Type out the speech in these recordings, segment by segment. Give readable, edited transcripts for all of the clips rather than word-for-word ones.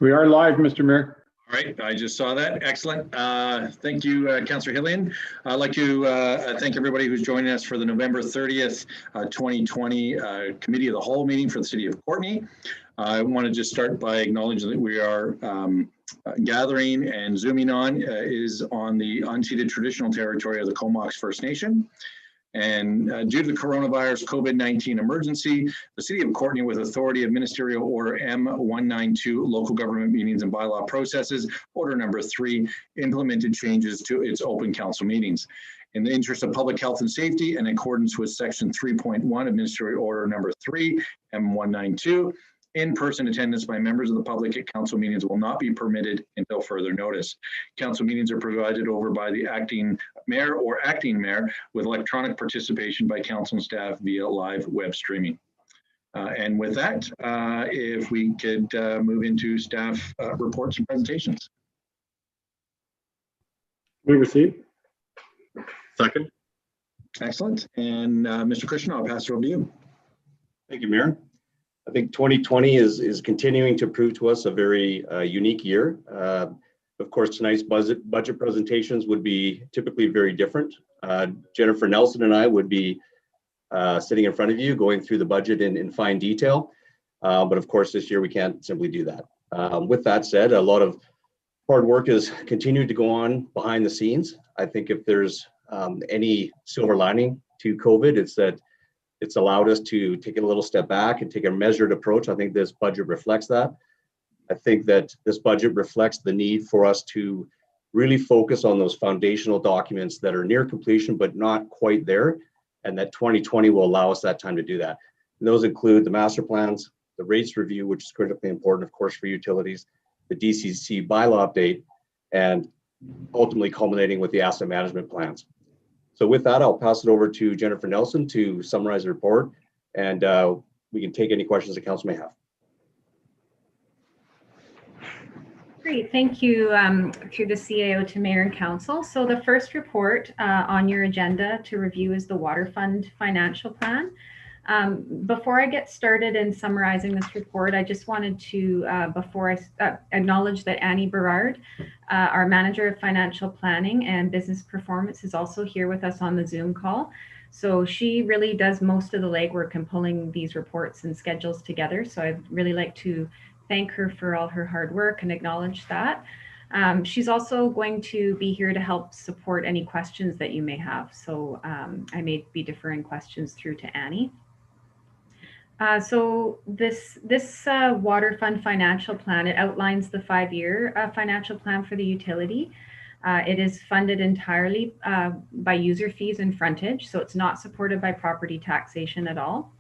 We are live, Mr. Mayor. All right, I just saw that. Excellent. Thank you, Councillor Hillian. I'd like to thank everybody who's joining us for the November 30th, 2020 Committee of the Whole meeting for the City of Courtenay. I want to just start by acknowledging that we are gathering and zooming on is on the unceded traditional territory of the Comox First Nation. And due to the coronavirus COVID-19 emergency, the City of Courtenay, with authority of Ministerial Order M192, Local Government Meetings and Bylaw Processes, Order Number 3, implemented changes to its open council meetings. In the interest of public health and safety, and in accordance with Section 3.1 of Ministerial Order Number 3, M192, in-person attendance by members of the public at council meetings will not be permitted until further notice. Council meetings are presided over by the acting mayor or acting mayor with electronic participation by council and staff via live web streaming. And with that, if we could move into staff reports and presentations. We receive. Second. Excellent. And Mr. Christian, I'll pass it over to you. Thank you, Mayor. I think 2020 is continuing to prove to us a very unique year. Of course, tonight's budget presentations would be typically very different. Jennifer Nelson and I would be sitting in front of you going through the budget in fine detail. But of course, this year we can't simply do that. With that said, a lot of hard work has continued to go on behind the scenes. I think if there's any silver lining to COVID, it's that it's allowed us to take a little step back and take a measured approach. I think this budget reflects that. I think that this budget reflects the need for us to really focus on those foundational documents that are near completion, but not quite there. And that 2020 will allow us that time to do that. And those include the master plans, the rates review, which is critically important, of course, for utilities, the DCC bylaw update, and ultimately culminating with the asset management plans. So with that, I'll pass it over to Jennifer Nelson to summarize the report, and we can take any questions the council may have. Great, thank you through the CAO to Mayor and Council. So the first report on your agenda to review is the Water Fund Financial Plan. Before I get started in summarizing this report, I just wanted to, acknowledge that Annie Berard, our Manager of Financial Planning and Business Performance, is also here with us on the Zoom call. So she really does most of the legwork in pulling these reports and schedules together. So I'd really like to thank her for all her hard work and acknowledge that. She's also going to be here to help support any questions that you may have. So I may be deferring questions through to Annie. So this Water Fund Financial Plan, it outlines the 5-year financial plan for the utility. It is funded entirely by user fees and frontage, so it's not supported by property taxation at all.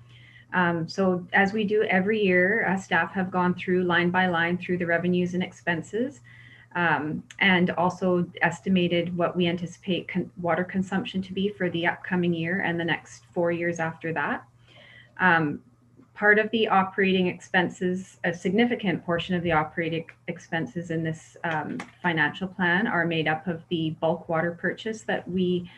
So as we do every year, staff have gone through line by line through the revenues and expenses, and also estimated what we anticipate water consumption to be for the upcoming year and the next 4 years after that. Part of the operating expenses, a significant portion of the operating expenses in this financial plan are made up of the bulk water purchase that we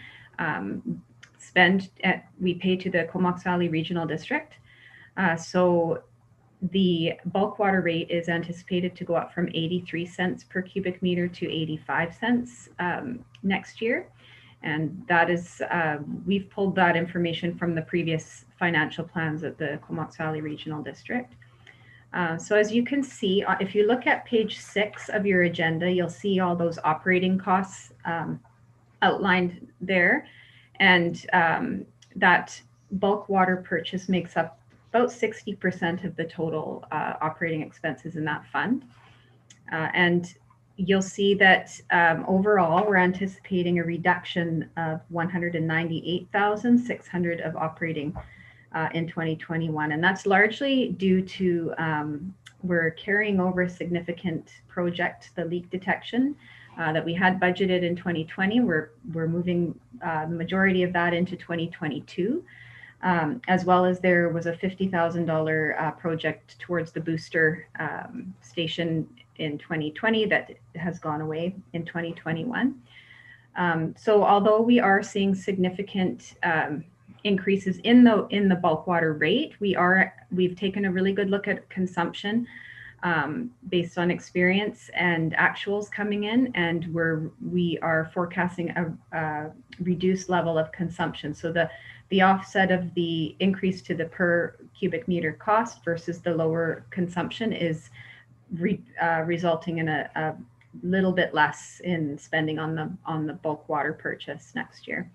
we pay to the Comox Valley Regional District. So the bulk water rate is anticipated to go up from 83 cents per cubic meter to 85 cents next year. And that is, we've pulled that information from the previous financial plans at the Comox Valley Regional District. So as you can see, if you look at page 6 of your agenda, you'll see all those operating costs outlined there. And that bulk water purchase makes up about 60% of the total operating expenses in that fund. And you'll see that overall, we're anticipating a reduction of $198,600 of operating in 2021. And that's largely due to we're carrying over a significant project, the leak detection, that we had budgeted in 2020. We're moving the majority of that into 2022, as well as there was a $50,000 project towards the booster station in 2020 that has gone away in 2021. So although we are seeing significant increases in the bulk water rate, we've taken a really good look at consumption based on experience and actuals coming in, and we are forecasting a reduced level of consumption. So the offset of the increase to the per cubic meter cost versus the lower consumption is resulting in a little bit less in spending on the bulk water purchase next year.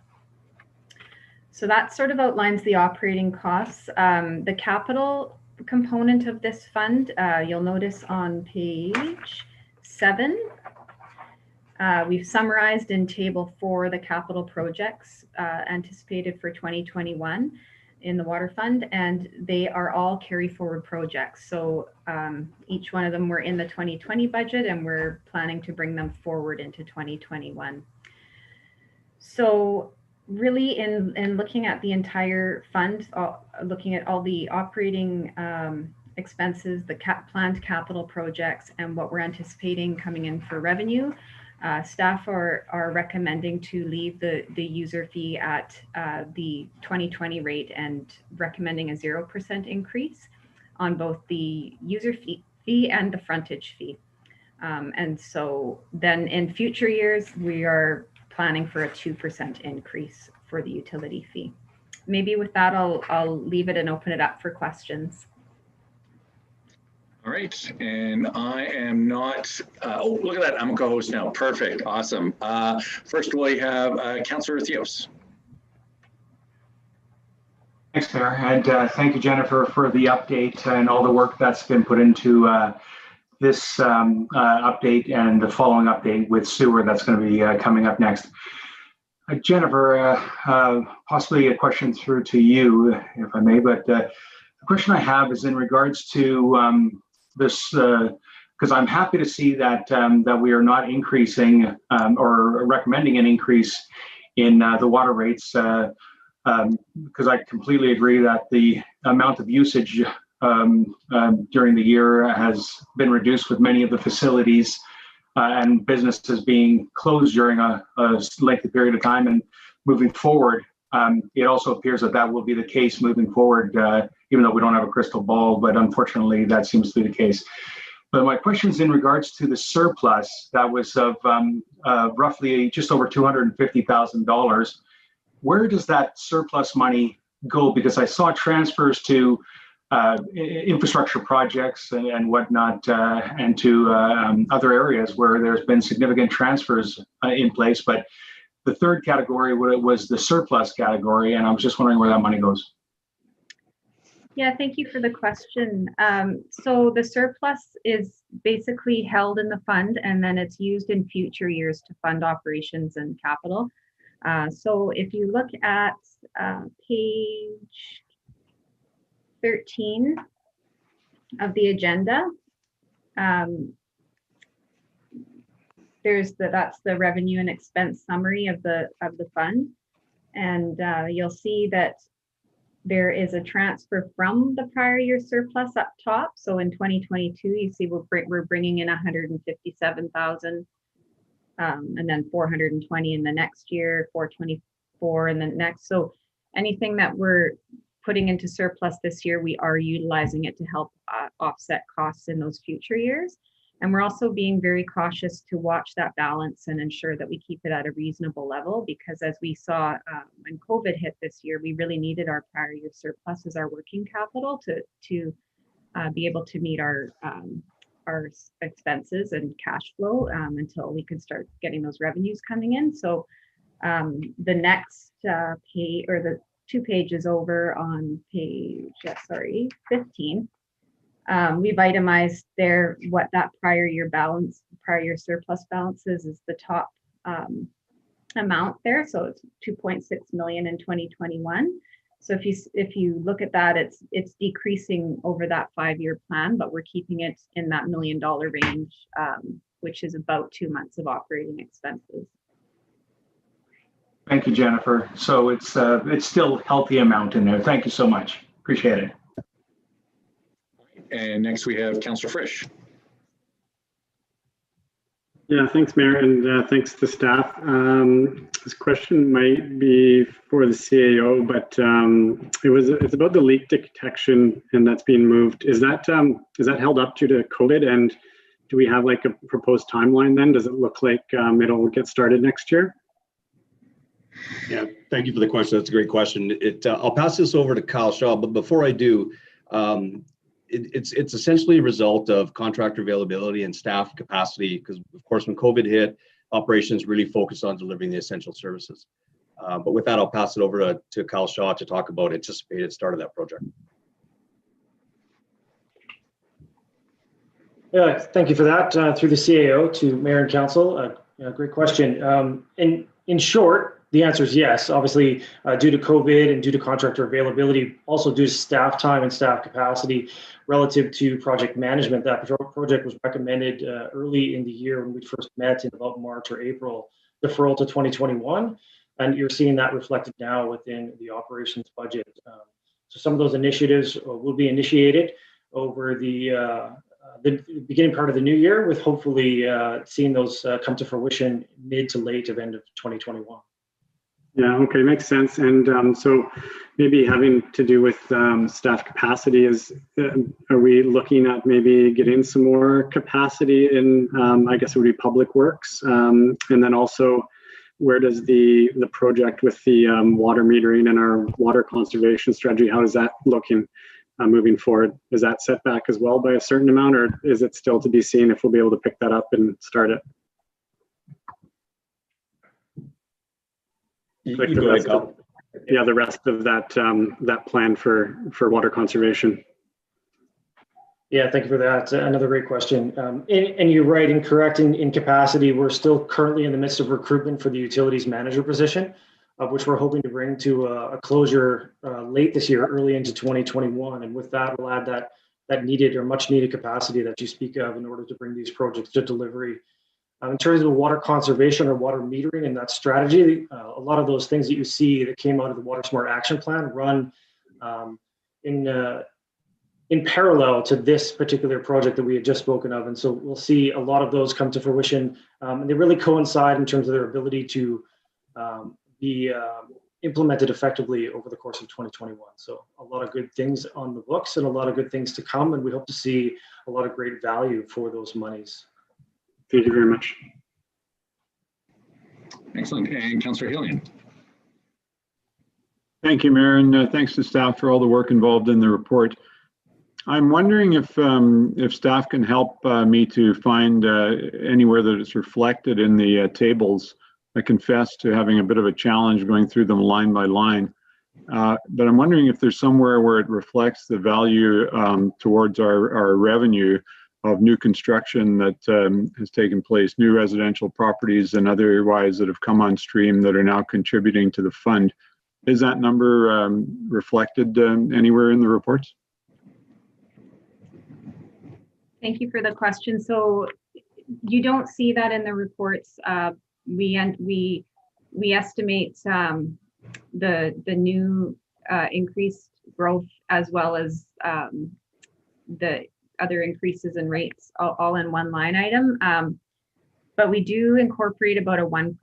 So that sort of outlines the operating costs. The capital component of this fund, you'll notice on page 7, we've summarized in table 4 the capital projects anticipated for 2021 in the water fund, and they are all carry forward projects. So each one of them were in the 2020 budget, and we're planning to bring them forward into 2021. So really in looking at the entire fund, looking at all the operating expenses, the planned capital projects, and what we're anticipating coming in for revenue, staff are recommending to leave the user fee at the 2020 rate and recommending a 0% increase on both the user fee and the frontage fee. And so then in future years, we are planning for a 2% increase for the utility fee. Maybe with that, I'll leave it and open it up for questions. All right, and I am not, oh, look at that, I'm a co-host now. Perfect, awesome. First we have Councillor Theos. Thanks, Mayor, and thank you, Jennifer, for the update and all the work that's been put into this update and the following update with sewer that's going to be coming up next. Jennifer, possibly a question through to you, if I may, but the question I have is in regards to this, because I'm happy to see that that we are not increasing or recommending an increase in the water rates, because I completely agree that the amount of usage during the year has been reduced with many of the facilities and businesses being closed during a lengthy period of time. And moving forward, it also appears that that will be the case moving forward, even though we don't have a crystal ball, but unfortunately that seems to be the case. But my question is in regards to the surplus that was of roughly just over $250,000. Where does that surplus money go? Because I saw transfers to infrastructure projects and whatnot, and to other areas where there's been significant transfers in place. But the third category was the surplus category, and I was just wondering where that money goes. Yeah, thank you for the question. So the surplus is basically held in the fund, and then it's used in future years to fund operations and capital. So if you look at page 13 of the agenda, that's the revenue and expense summary of the fund, and you'll see that there is a transfer from the prior year surplus up top. So in 2022, you see we're bringing in 157,000, and then 420 in the next year, 424 in the next. So anything that we're putting into surplus this year, we are utilizing it to help offset costs in those future years. And we're also being very cautious to watch that balance and ensure that we keep it at a reasonable level, because as we saw when COVID hit this year, we really needed our prior year surplus as our working capital to be able to meet our expenses and cash flow until we could start getting those revenues coming in. So the next page, or the 2 pages over on page 15, we've itemized there what that prior year surplus balance is the top amount there. So it's 2.6 million in 2021. So if you look at that, it's decreasing over that 5-year plan, but we're keeping it in that $1 million range, which is about 2 months of operating expenses. Thank you, Jennifer. So it's still a healthy amount in there. Thank you so much. Appreciate it. And next we have Councillor Frisch. Yeah, thanks, Mayor, and thanks to staff. This question might be for the CAO, but it's about the leak detection, and that's being moved. Is that held up due to COVID? And do we have like a proposed timeline then? Does it look like it'll get started next year? Yeah, thank you for the question. That's a great question. I'll pass this over to Kyle Shaw, but before I do, it's essentially a result of contractor availability and staff capacity, because of course when COVID hit, operations really focused on delivering the essential services. But with that, I'll pass it over to Kyle Shaw to talk about anticipated start of that project. Yeah, thank you for that. Through the CAO to Mayor and Council, great question. In short, the answer is yes. Obviously, due to COVID and due to contractor availability, also due to staff time and staff capacity relative to project management, that project was recommended early in the year when we first met in about March or April, deferral to 2021. And you're seeing that reflected now within the operations budget. So some of those initiatives will be initiated over the beginning part of the new year, with hopefully seeing those come to fruition mid to late of end of 2021. Yeah, okay, makes sense. And so maybe having to do with staff capacity, are we looking at maybe getting some more capacity in, I guess it would be public works? And then also, where does the project with the water metering and our water conservation strategy, how is that looking moving forward? Is that set back as well by a certain amount, or is it still to be seen if we'll be able to pick that up and start it? Like the rest of that plan for water conservation. Yeah, thank you for that. Another great question. And you're right and correct in capacity. We're still currently in the midst of recruitment for the utilities manager position, which we're hoping to bring to a closure late this year, early into 2021. And with that, we'll add that needed or much needed capacity that you speak of in order to bring these projects to delivery. In terms of water conservation or water metering and that strategy, a lot of those things that you see that came out of the Water Smart Action Plan run in parallel to this particular project that we had just spoken of. And so we'll see a lot of those come to fruition. And they really coincide in terms of their ability to be implemented effectively over the course of 2021. So a lot of good things on the books and a lot of good things to come. And we hope to see a lot of great value for those monies. Thank you very much. Excellent. And Councillor Hillian. Thank you, Mayor, and thanks to staff for all the work involved in the report. I'm wondering if staff can help me to find anywhere that it's reflected in the tables. I confess to having a bit of a challenge going through them line by line, but I'm wondering if there's somewhere where it reflects the value towards our revenue of new construction that has taken place, new residential properties and otherwise that have come on stream that are now contributing to the fund. Is that number reflected anywhere in the reports? Thank you for the question. So you don't see that in the reports. We estimate the new increased growth as well as the other increases in rates all in one line item. But we do incorporate about a 1%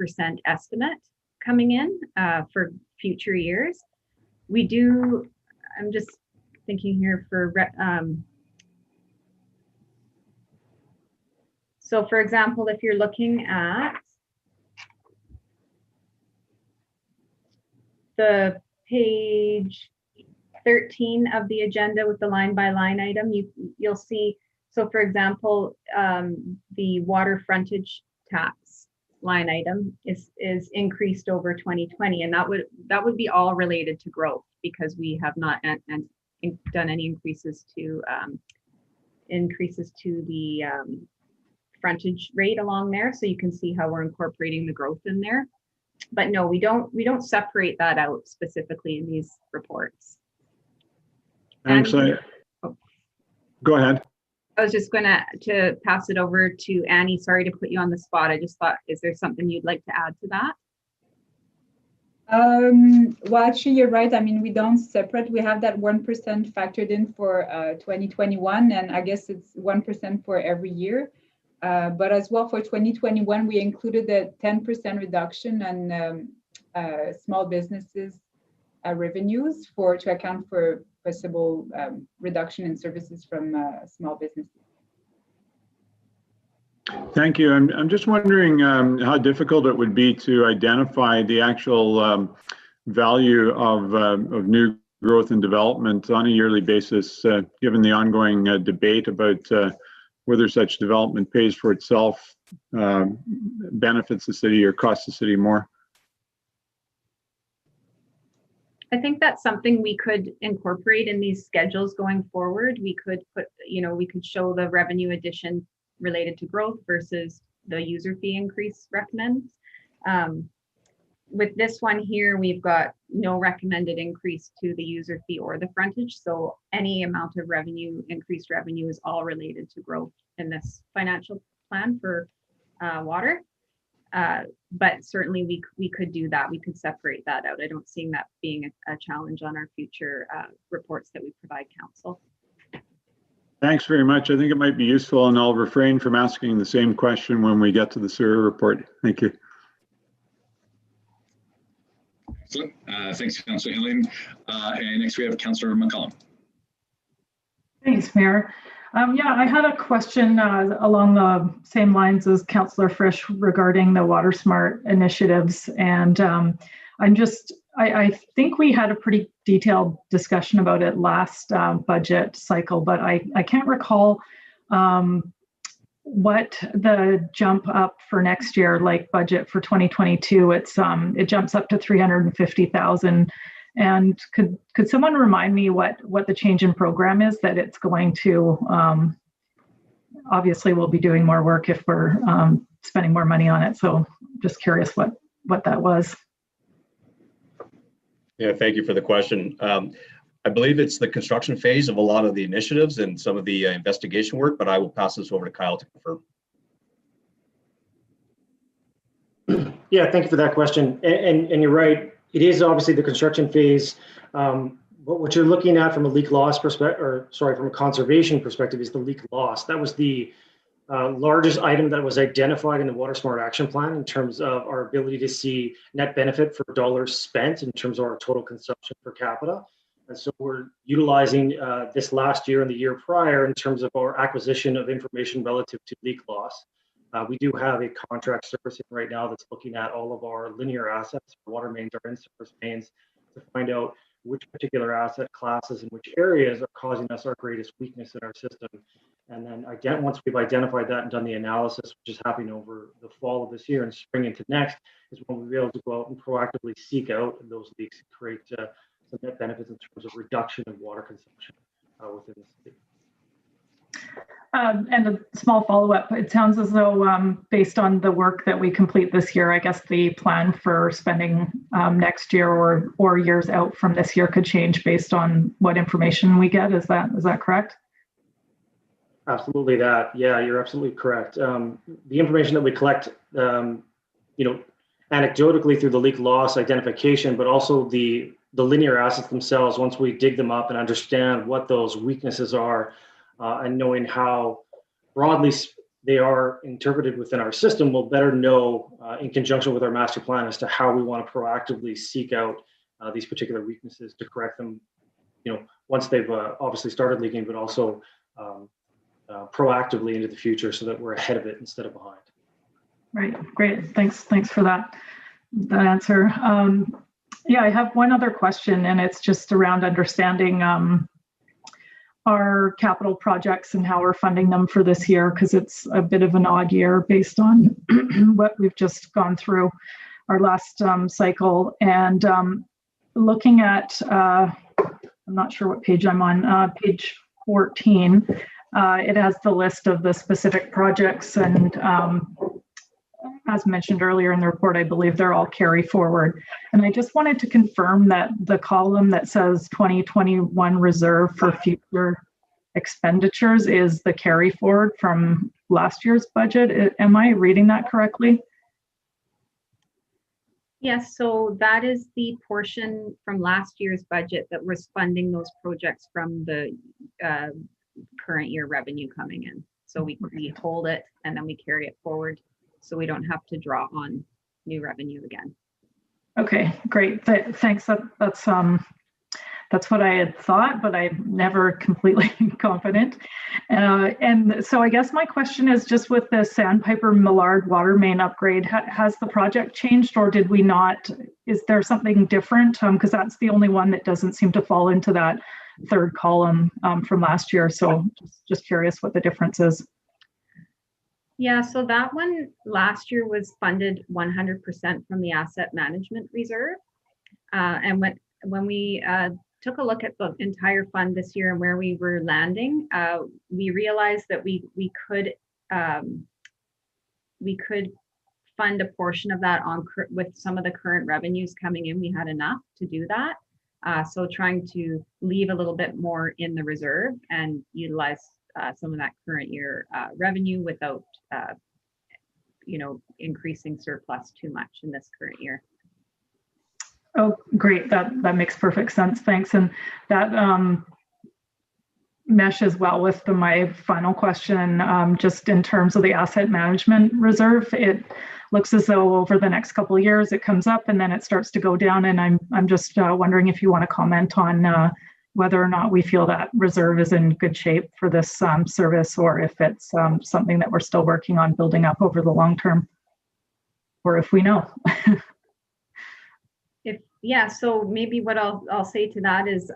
estimate coming in for future years. We do, I'm just thinking here for, so for example, if you're looking at the page 13 of the agenda with the line by line item, you'll see, so for example, the water frontage tax line item is increased over 2020, and that would be all related to growth because we have not done any increases to the frontage rate along there. So you can see how we're incorporating the growth in there. But no, we don't separate that out specifically in these reports. Thanks. Go ahead. I was just going to pass it over to Annie. Sorry to put you on the spot. I just thought, is there something you'd like to add to that? Well, actually, you're right. I mean, we don't separate. We have that 1% factored in for 2021, and I guess it's 1% for every year. But as well for 2021, we included a 10% reduction on small businesses revenues to account for possible reduction in services from small businesses. Thank you. I'm just wondering how difficult it would be to identify the actual value of new growth and development on a yearly basis, given the ongoing debate about whether such development pays for itself, benefits the city, or costs the city more. I think that's something we could incorporate in these schedules going forward. We could put, we could show the revenue addition related to growth versus the user fee increase recommends. With this one here, we've got no recommended increase to the user fee or the frontage. So any amount of revenue, increased revenue, is all related to growth in this financial plan for water. But certainly we could do that. We could separate that out. I don't see that being a challenge on our future reports that we provide council. Thanks very much. I think it might be useful, and I'll refrain from asking the same question when we get to the sewer report. Thank you. Excellent. Thanks, Councillor Hillian. And next we have Councillor McCollum. Thanks, Mayor. Yeah, I had a question along the same lines as Councillor Frisch regarding the Water Smart initiatives. And I think we had a pretty detailed discussion about it last budget cycle, but I can't recall what the jump up for next year, like budget for 2022, it jumps up to 350,000. And could someone remind me what the change in program is that it's going to? Obviously, we'll be doing more work if we're spending more money on it. So just curious what that was. Yeah, thank you for the question. I believe it's the construction phase of a lot of the initiatives and some of the investigation work, but I will pass this over to Kyle to confirm. Yeah, thank you for that question. And you're right, it is obviously the construction phase. But what you're looking at from a leak loss perspective, or sorry, from a conservation perspective, is the leak loss. That was the largest item that was identified in the Water Smart Action Plan in terms of our ability to see net benefit for dollars spent in terms of our total consumption per capita. And so we're utilizing this last year and the year prior in terms of our acquisition of information relative to leak loss. We do have a contract servicing right now that's looking at all of our linear assets, water mains, our in-service mains, to find out which particular asset classes and which areas are causing us our greatest weakness in our system. And then again, once we've identified that and done the analysis, which is happening over the fall of this year and spring into next, is when we'll be able to go out and proactively seek out those leaks and create some net benefits in terms of reduction of water consumption within the city. And a small follow-up, it sounds as though based on the work that we complete this year, I guess the plan for spending next year or years out from this year could change based on what information we get. Is that correct? Absolutely that. Yeah, you're absolutely correct. The information that we collect, anecdotally through the leak loss identification, but also the linear assets themselves, once we dig them up and understand what those weaknesses are, and knowing how broadly they are interpreted within our system, we'll better know in conjunction with our master plan as to how we want to proactively seek out these particular weaknesses to correct them, once they've obviously started leaking, but also proactively into the future so that we're ahead of it instead of behind. Right, great. Thanks for that answer. Yeah, I have one other question, and it's just around understanding our capital projects and how we're funding them for this year, because it's a bit of an odd year based on what we've just gone through our last cycle. And looking at, I'm not sure what page I'm on, page 14, it has the list of the specific projects, and as mentioned earlier in the report, I believe they're all carry forward. And I just wanted to confirm that the column that says 2021 reserve for future expenditures is the carry forward from last year's budget. Am I reading that correctly? Yes, so that is the portion from last year's budget that was funding those projects from the current year revenue coming in. So we hold it and then we carry it forward, so we don't have to draw on new revenue again. Okay, great. Thanks. That's what I had thought, but I'm never completely confident. And so I guess my question is, just with the Sandpiper Millard water main upgrade, has the project changed, or did we not? Is there something different? Because that's the only one that doesn't seem to fall into that third column from last year. So just curious what the difference is. Yeah, so that one last year was funded 100% from the asset management reserve. And when we took a look at the entire fund this year and where we were landing, we realized that we could fund a portion of that with some of the current revenues coming in. We had enough to do that. So trying to leave a little bit more in the reserve and utilize some of that current year revenue without increasing surplus too much in this current year. Oh, great. That makes perfect sense. Thanks. And that meshes well with my final question. Just in terms of the asset management reserve, it looks as though over the next couple of years it comes up and then it starts to go down. And I'm just wondering if you want to comment on whether or not we feel that reserve is in good shape for this service, or if it's something that we're still working on building up over the long term, or if we know. So maybe what I'll say to that is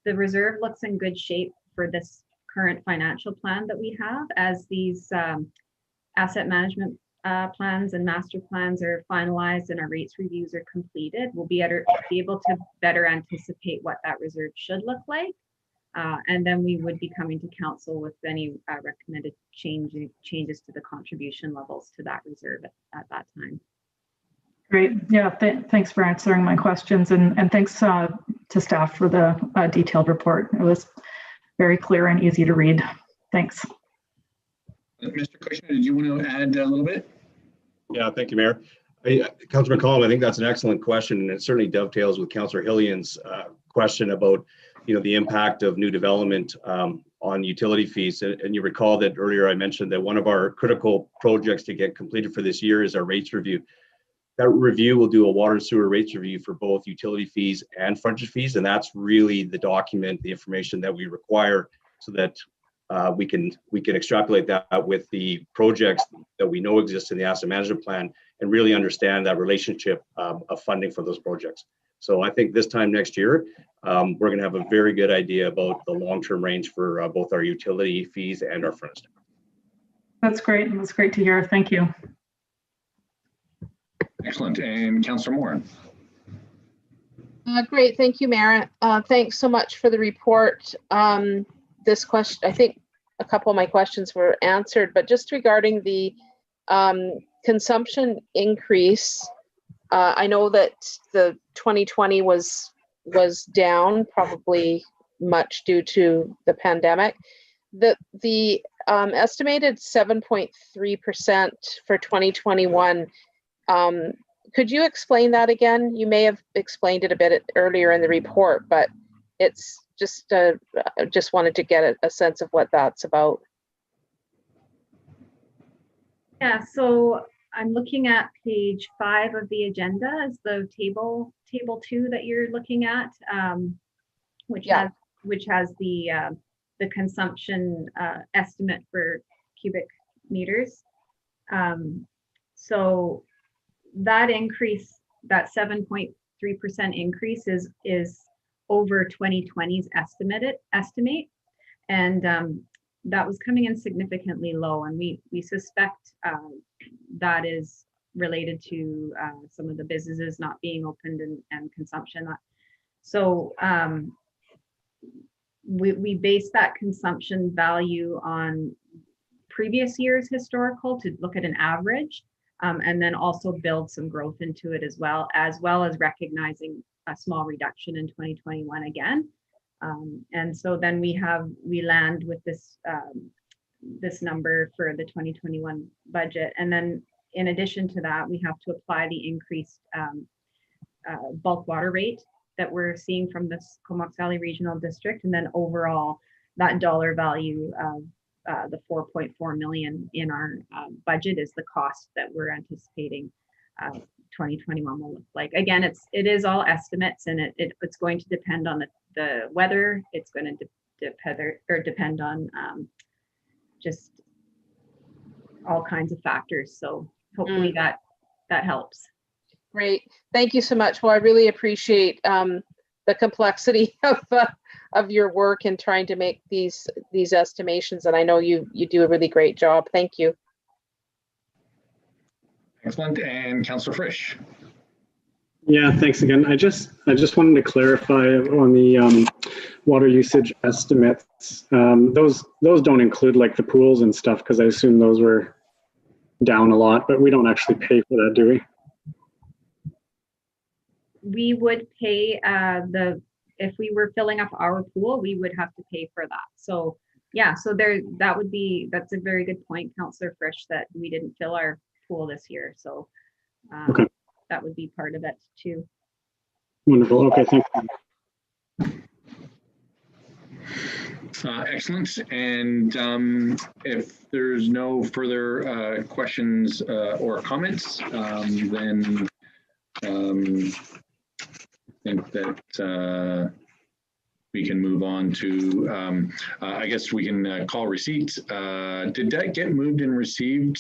the reserve looks in good shape for this current financial plan that we have, as these asset management plans and master plans are finalized and our rates reviews are completed. We'll be able to better anticipate what that reserve should look like. And then we would be coming to council with any recommended changes to the contribution levels to that reserve at that time. Great. Yeah, thanks for answering my questions, and thanks to staff for the detailed report. It was very clear and easy to read. Thanks. Mr. Kushner, did you want to add a little bit? Yeah, thank you, Mayor. Councillor McCollum, I think that's an excellent question, and it certainly dovetails with Councillor Hillian's question about the impact of new development on utility fees. And you recall that earlier I mentioned that one of our critical projects to get completed for this year is our rates review. That review will do a water and sewer rates review for both utility fees and frontage fees, and that's really the document, the information that we require, so that we can extrapolate that with the projects that we know exist in the asset management plan and really understand that relationship of funding for those projects. So I think this time next year, we're going to have a very good idea about the long-term range for both our utility fees and our frontage. That's great. That's great to hear. Thank you. Excellent. And Councillor Moore. Great. Thank you, Mayor. Thanks so much for the report. This question, I think a couple of my questions were answered, but just regarding the consumption increase, I know that the 2020 was down, probably much due to the pandemic. The estimated 7.3% for 2021, could you explain that again? You may have explained it a bit earlier in the report, but it's just wanted to get a sense of what that's about. Yeah, so I'm looking at page 5 of the agenda as the table 2 that you're looking at, which has the consumption estimate for cubic meters. So that increase, that 7.3% increase is over 2020's estimate, and that was coming in significantly low, and we suspect that is related to some of the businesses not being opened and consumption. So we base that consumption value on previous year's historical to look at an average, and then also build some growth into it as well as recognizing a small reduction in 2021 again. And so then we land with this number for the 2021 budget. And then in addition to that, we have to apply the increased bulk water rate that we're seeing from this Comox Valley Regional District. And then overall, that dollar value the 4.4 million in our budget is the cost that we're anticipating 2021 will look like. Again, it is all estimates, and it's going to depend on the weather. It's going to depend on just all kinds of factors. So hopefully that helps. Great. Thank you so much. Well, I really appreciate the complexity of your work in trying to make these estimations, and I know you do a really great job. Thank you. Excellent. And Councillor Frisch. Yeah, thanks again. I just wanted to clarify on the water usage estimates. Those don't include like the pools and stuff, because I assume those were down a lot, but we don't actually pay for that, do we? We would pay if we were filling up our pool, we would have to pay for that. So yeah, so that's a very good point, Councillor Frisch, that we didn't fill our pool this year. So okay, that would be part of it too. Wonderful. Okay, thank you. Excellent. And if there's no further questions or comments, then I think that we can move on to, I guess we can call receipts. Did that get moved and received?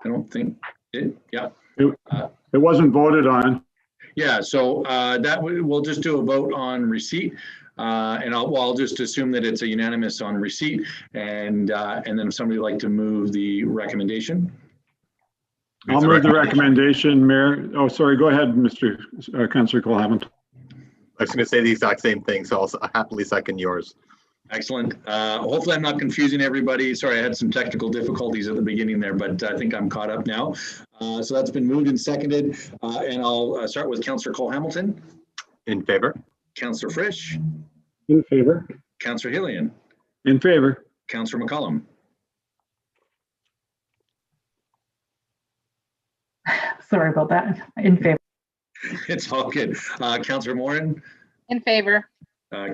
I don't think it, yeah. It wasn't voted on. Yeah, so we'll just do a vote on receipt. And I'll just assume that it's a unanimous on receipt, and then if somebody would like to move the recommendation. I'll move the recommendation, Mayor. Oh, sorry, go ahead, Mr. Councillor Cole-Hamilton. I was going to say the exact same thing, so I'll happily second yours. Excellent. Hopefully I'm not confusing everybody. Sorry, I had some technical difficulties at the beginning there, but I think I'm caught up now. So that's been moved and seconded, and I'll start with Councillor Cole-Hamilton. In favor. Councillor Frisch. In favor. Councillor Hillian. In favor. Councillor McCollum. Sorry about that. In favor. It's all good. Councillor Morin. In favor.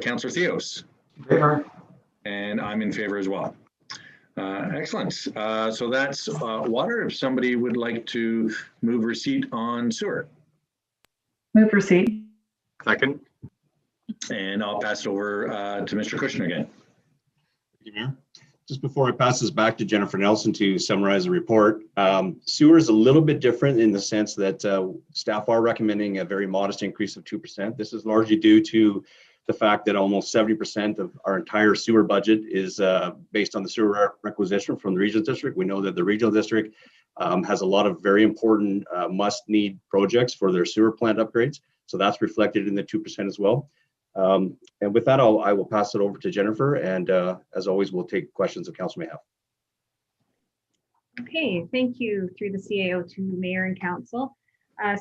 Councillor Theos. In favor. And I'm in favor as well. Excellent. So that's water. If somebody would like to move receipt on sewer. Move receipt. Second. And I'll pass it over to Mr. Kushner again. Thank you, Mayor. Just before I pass this back to Jennifer Nelson to summarize the report, sewer is a little bit different in the sense that staff are recommending a very modest increase of 2%. This is largely due to the fact that almost 70% of our entire sewer budget is based on the sewer requisition from the regional district. We know that the regional district has a lot of very important must-need projects for their sewer plant upgrades. So that's reflected in the 2% as well. And with that, I will pass it over to Jennifer. And as always, we'll take questions that council may have. Okay, thank you through the CAO to Mayor and Council.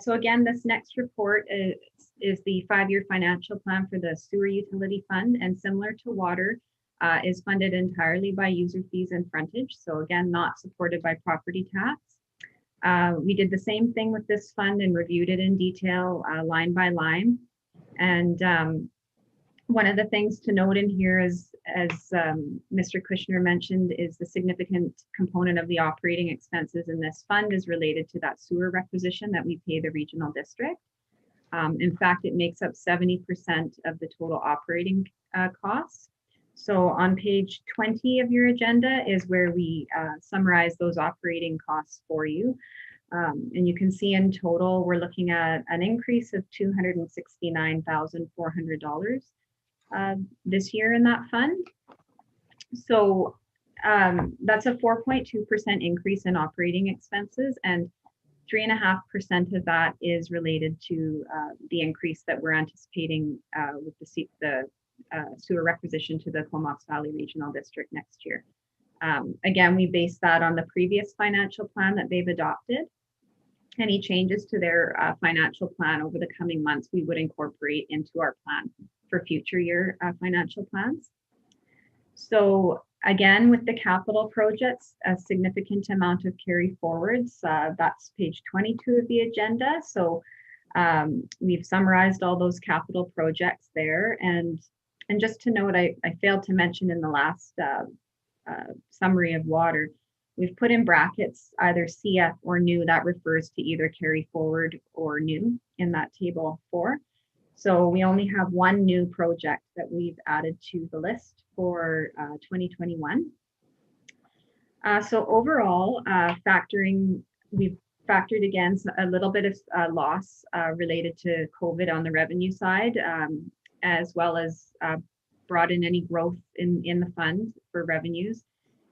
So again, this next report is the 5-year financial plan for the sewer utility fund, and similar to water, is funded entirely by user fees and frontage. So again, not supported by property tax. We did the same thing with this fund and reviewed it in detail, line by line. And one of the things to note in here is, as Mr. Kushner mentioned, is the significant component of the operating expenses in this fund is related to that sewer requisition that we pay the regional district. In fact, it makes up 70% of the total operating costs. So on page 20 of your agenda is where we summarize those operating costs for you. And you can see in total, we're looking at an increase of $269,400 this year in that fund. So that's a 4.2% increase in operating expenses, and 3.5% of that is related to the increase that we're anticipating with the sewer requisition to the Comox Valley Regional District next year. Again, we base that on the previous financial plan that they've adopted. Any changes to their financial plan over the coming months, we would incorporate into our plan for future year financial plans. So again, with the capital projects, a significant amount of carry forwards. That's page 22 of the agenda. So we've summarized all those capital projects there. And just to note, I failed to mention in the last summary of water, we've put in brackets either CF or new. That refers to either carry forward or new in that table 4. So we only have one new project that we've added to the list for 2021. So overall, we've factored against a little bit of loss related to COVID on the revenue side, as well as brought in any growth in the fund for revenues.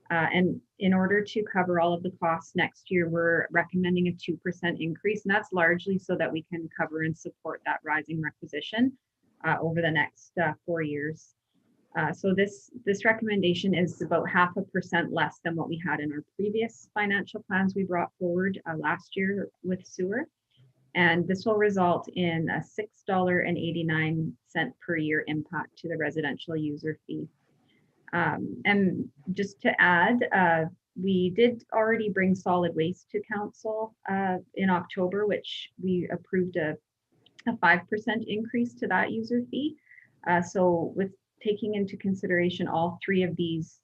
And in order to cover all of the costs next year, we're recommending a 2% increase, and that's largely so that we can cover and support that rising requisition over the next 4 years. So this recommendation is about 0.5% less than what we had in our previous financial plans we brought forward last year with sewer. And this will result in a $6.89 per year impact to the residential user fee. And just to add, we did already bring solid waste to council in October, which we approved a 5% increase to that user fee. So with taking into consideration all 3 of these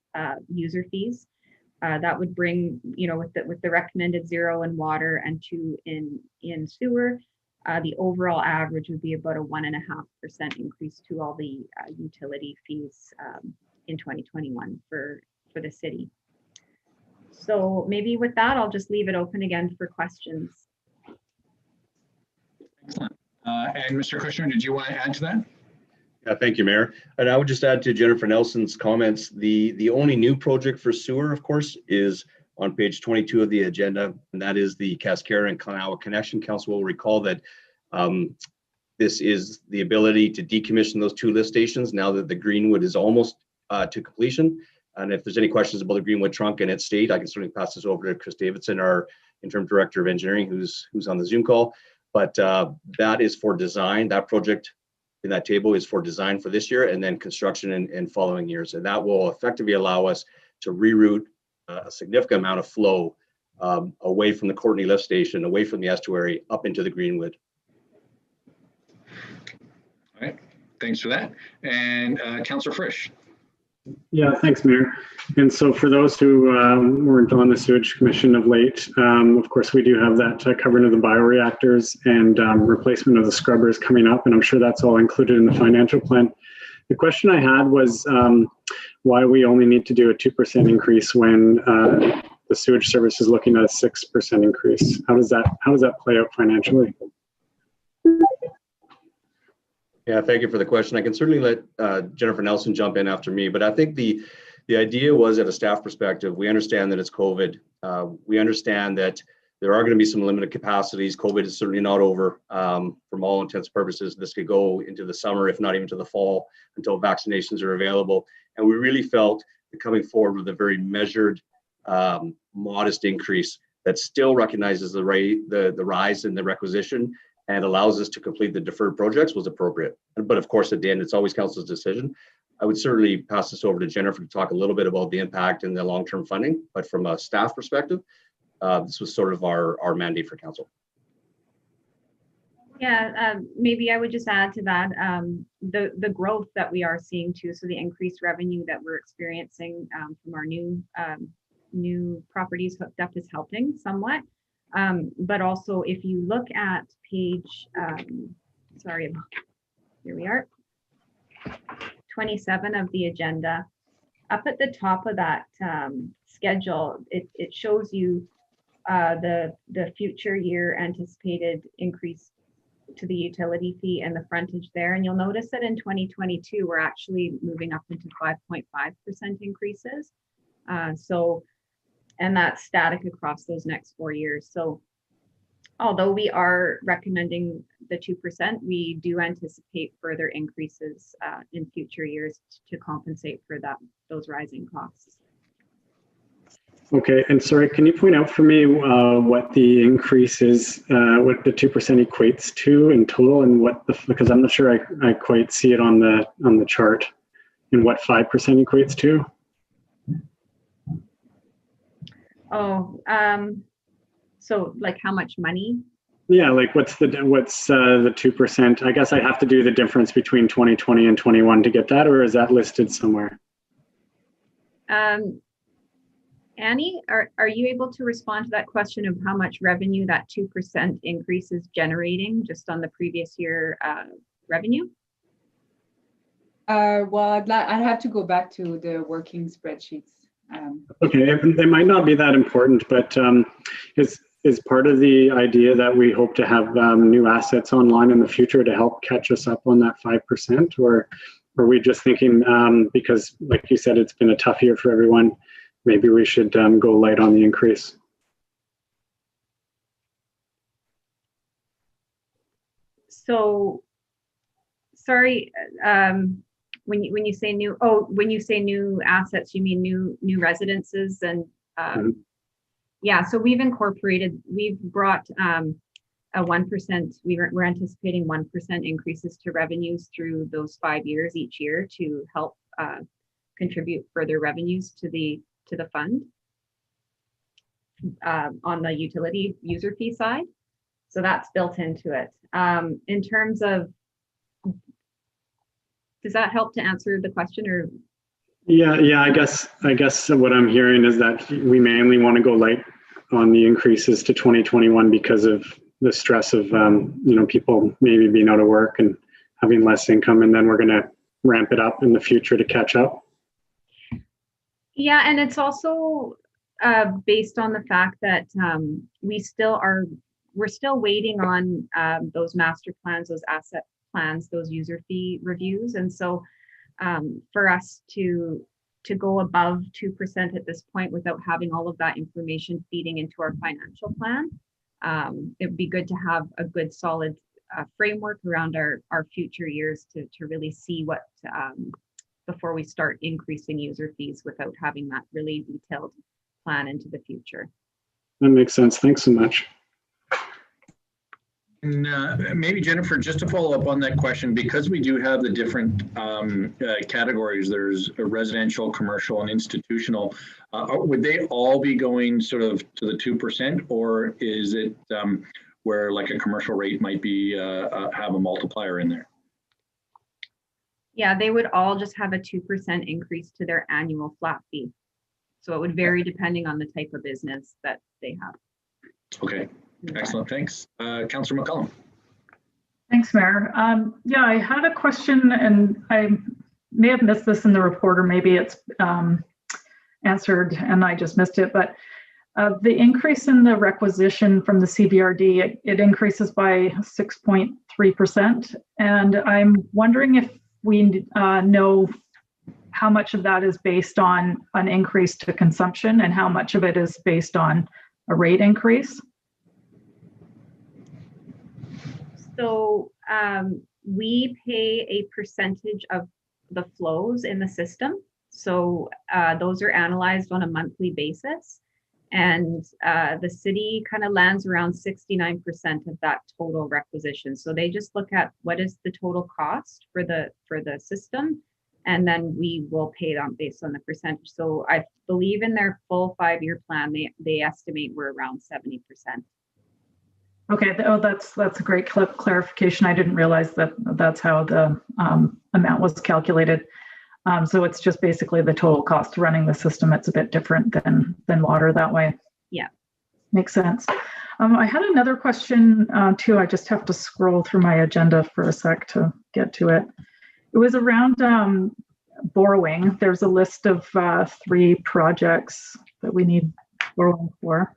user fees, that would bring, with the recommended 0 in water and 2 in sewer, the overall average would be about a 1.5% increase to all the utility fees in 2021 for the city. So maybe with that, I'll just leave it open again for questions. Excellent. And Mr. Kushner, did you want to add to that? Yeah, thank you, Mayor. And I would just add to Jennifer Nelson's comments, the only new project for sewer, of course, is on page 22 of the agenda, and that is the Cascara and Courtenay connection. Council will recall that this is the ability to decommission those 2 lift stations now that the Greenwood is almost to completion. And if there's any questions about the Greenwood trunk and its state, I can certainly pass this over to Chris Davidson, our interim director of engineering, who's on the Zoom call. But that is for design. That project in that table is for design for this year, and then construction in following years. And that will effectively allow us to reroute a significant amount of flow away from the Courtenay lift station, away from the estuary, up into the Greenwood. All right, thanks for that. And Councillor Frisch. Yeah, thanks, Mayor. And so for those who weren't on the Sewage Commission of late, of course, we do have that coverage of the bioreactors and replacement of the scrubbers coming up, and I'm sure that's all included in the financial plan. The question I had was why we only need to do a 2% increase when the sewage service is looking at a 6% increase. How does that play out financially? Yeah, thank you for the question. I can certainly let Jennifer Nelson jump in after me, but I think the idea was, at a staff perspective, we understand that it's COVID. We understand that there are going to be some limited capacities. COVID is certainly not over from all intents and purposes. This could go into the summer, if not even to the fall, until vaccinations are available. And we really felt that coming forward with a very measured, modest increase that still recognizes the rise in the requisition and allows us to complete the deferred projects was appropriate. But of course, at the end, it's always council's decision. I would certainly pass this over to Jennifer to talk a little bit about the impact and the long-term funding. But from a staff perspective, this was sort of our mandate for council. Yeah, maybe I would just add to that the growth that we are seeing too. So the increased revenue that we're experiencing from our new properties hooked up is helping somewhat. But also, if you look at page, here we are, 27 of the agenda, up at the top of that schedule, it shows you the future year anticipated increase to the utility fee and the frontage there. And you'll notice that in 2022, we're actually moving up into 5.5% increases. And that's static across those next 4 years. So although we are recommending the 2%, we do anticipate further increases in future years to compensate for those rising costs. Okay, and sorry, can you point out for me what the increase is, what the 2% equates to in total, and because I'm not sure I quite see it on the chart, and what 5% equates to? Oh, so like how much money? Yeah, like what's the 2%? I guess I have to do the difference between 2020 and 21 to get that, or is that listed somewhere? Annie, are you able to respond to that question of how much revenue that 2% increase is generating just on the previous year revenue? Well, I'd have to go back to the working spreadsheets. Okay, they might not be that important, but is part of the idea that we hope to have new assets online in the future to help catch us up on that 5%, or are we just thinking because, like you said, it's been a tough year for everyone, maybe we should go light on the increase? So, sorry, when you say new, when you say new assets, you mean new residences and yeah. So we've brought a 1%. We're anticipating 1% increases to revenues through those 5 years each year to help contribute further revenues to the fund on the utility user fee side. So that's built into it. In terms of, does that help to answer the question, or? Yeah. I guess what I'm hearing is that we mainly want to go light on the increases to 2021 because of the stress of people maybe being out of work and having less income, and then we're going to ramp it up in the future to catch up. Yeah, and it's also based on the fact that we're still waiting on those master plans, those asset plans, those user fee reviews, and so for us to go above 2% at this point without having all of that information feeding into our financial plan, it would be good to have a good solid framework around our future years to really see what before we start increasing user fees without having that really detailed plan into the future. That makes sense. Thanks so much. And maybe Jennifer, just to follow up on that question, because we do have the different categories, there's a residential, commercial, and institutional, would they all be going sort of to the 2%, or is it where like a commercial rate might be have a multiplier in there? Yeah, they would all just have a 2% increase to their annual flat fee. So it would vary depending on the type of business that they have. Okay. Excellent, thanks. Councillor McCollum. Thanks, Mayor. Yeah, I had a question, and I may have missed this in the report, or maybe it's answered and I just missed it, but the increase in the requisition from the CBRD, it increases by 6.3%. And I'm wondering if we know how much of that is based on an increase to consumption and how much of it is based on a rate increase. So we pay a percentage of the flows in the system. So those are analyzed on a monthly basis. And the city kind of lands around 69% of that total requisition. So they just look at what is the total cost for the system, and then we will pay them based on the percentage. So I believe in their full 5-year plan, they estimate we're around 70%. Okay, oh, that's a great clarification. I didn't realize that that's how the amount was calculated. So it's just basically the total cost of running the system. It's a bit different than water that way. Yeah. Makes sense. I had another question too. I just have to scroll through my agenda for a sec to get to it. It was around borrowing. There's a list of 3 projects that we need borrowing for.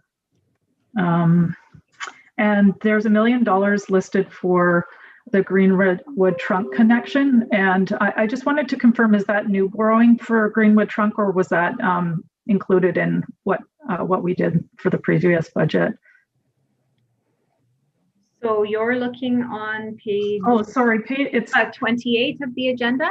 And there's $1 million listed for the Greenwood Trunk connection. And I just wanted to confirm, is that new borrowing for Greenwood Trunk, or was that included in what we did for the previous budget? So you're looking on page. Oh, sorry, it's 28 of the agenda.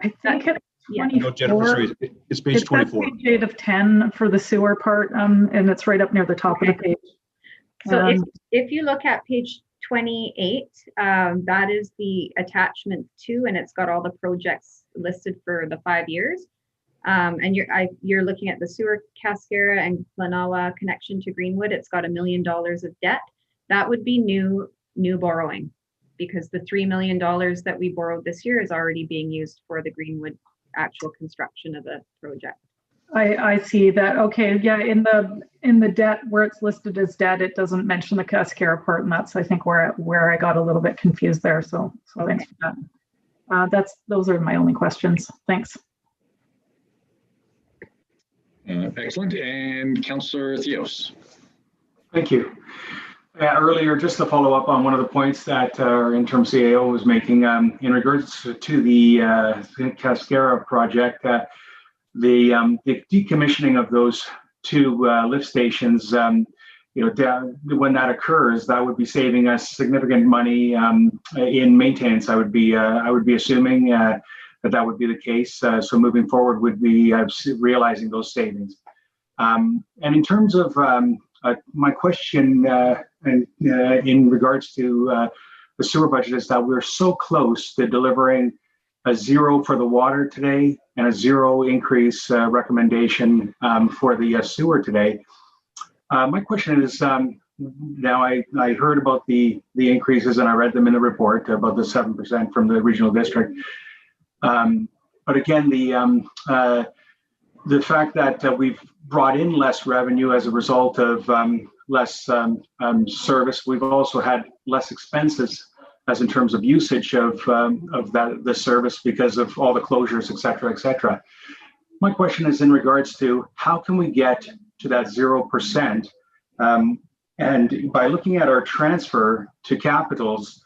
I think it's 24. No, Jennifer, sorry, it's page 24. Page 8 of 10 for the sewer part, and it's right up near the top of the page. So if you look at page 28, that is the attachment 2, and it's got all the projects listed for the 5 years. And you're looking at the sewer Cascara and Klanawa connection to Greenwood. It's got $1 million of debt. That would be new borrowing, because the $3 million that we borrowed this year is already being used for the Greenwood actual construction of the project. I see that. Okay, yeah, in the debt where it's listed as debt, it doesn't mention the Cascara part, and that's I think where I got a little bit confused there. So thanks for that. Those are my only questions. Thanks. Excellent. And Councillor Theos. Thank you. Earlier, just to follow up on one of the points that our interim CAO was making in regards to the Cascara project, the decommissioning of those two lift stations, when that occurs, that would be saving us significant money in maintenance. I would be assuming that would be the case. So moving forward, would be realizing those savings. And in terms of my question in regards to the sewer budget is that we're so close to delivering a zero for the water today and a zero increase recommendation for the sewer today. My question is, now I heard about the increases and I read them in the report about the 7% from the regional district. But again, the fact that we've brought in less revenue as a result of less service, we've also had less expenses as in terms of usage of the service because of all the closures, et cetera, et cetera. My question is in regards to how can we get to that 0%? And by looking at our transfer to capitals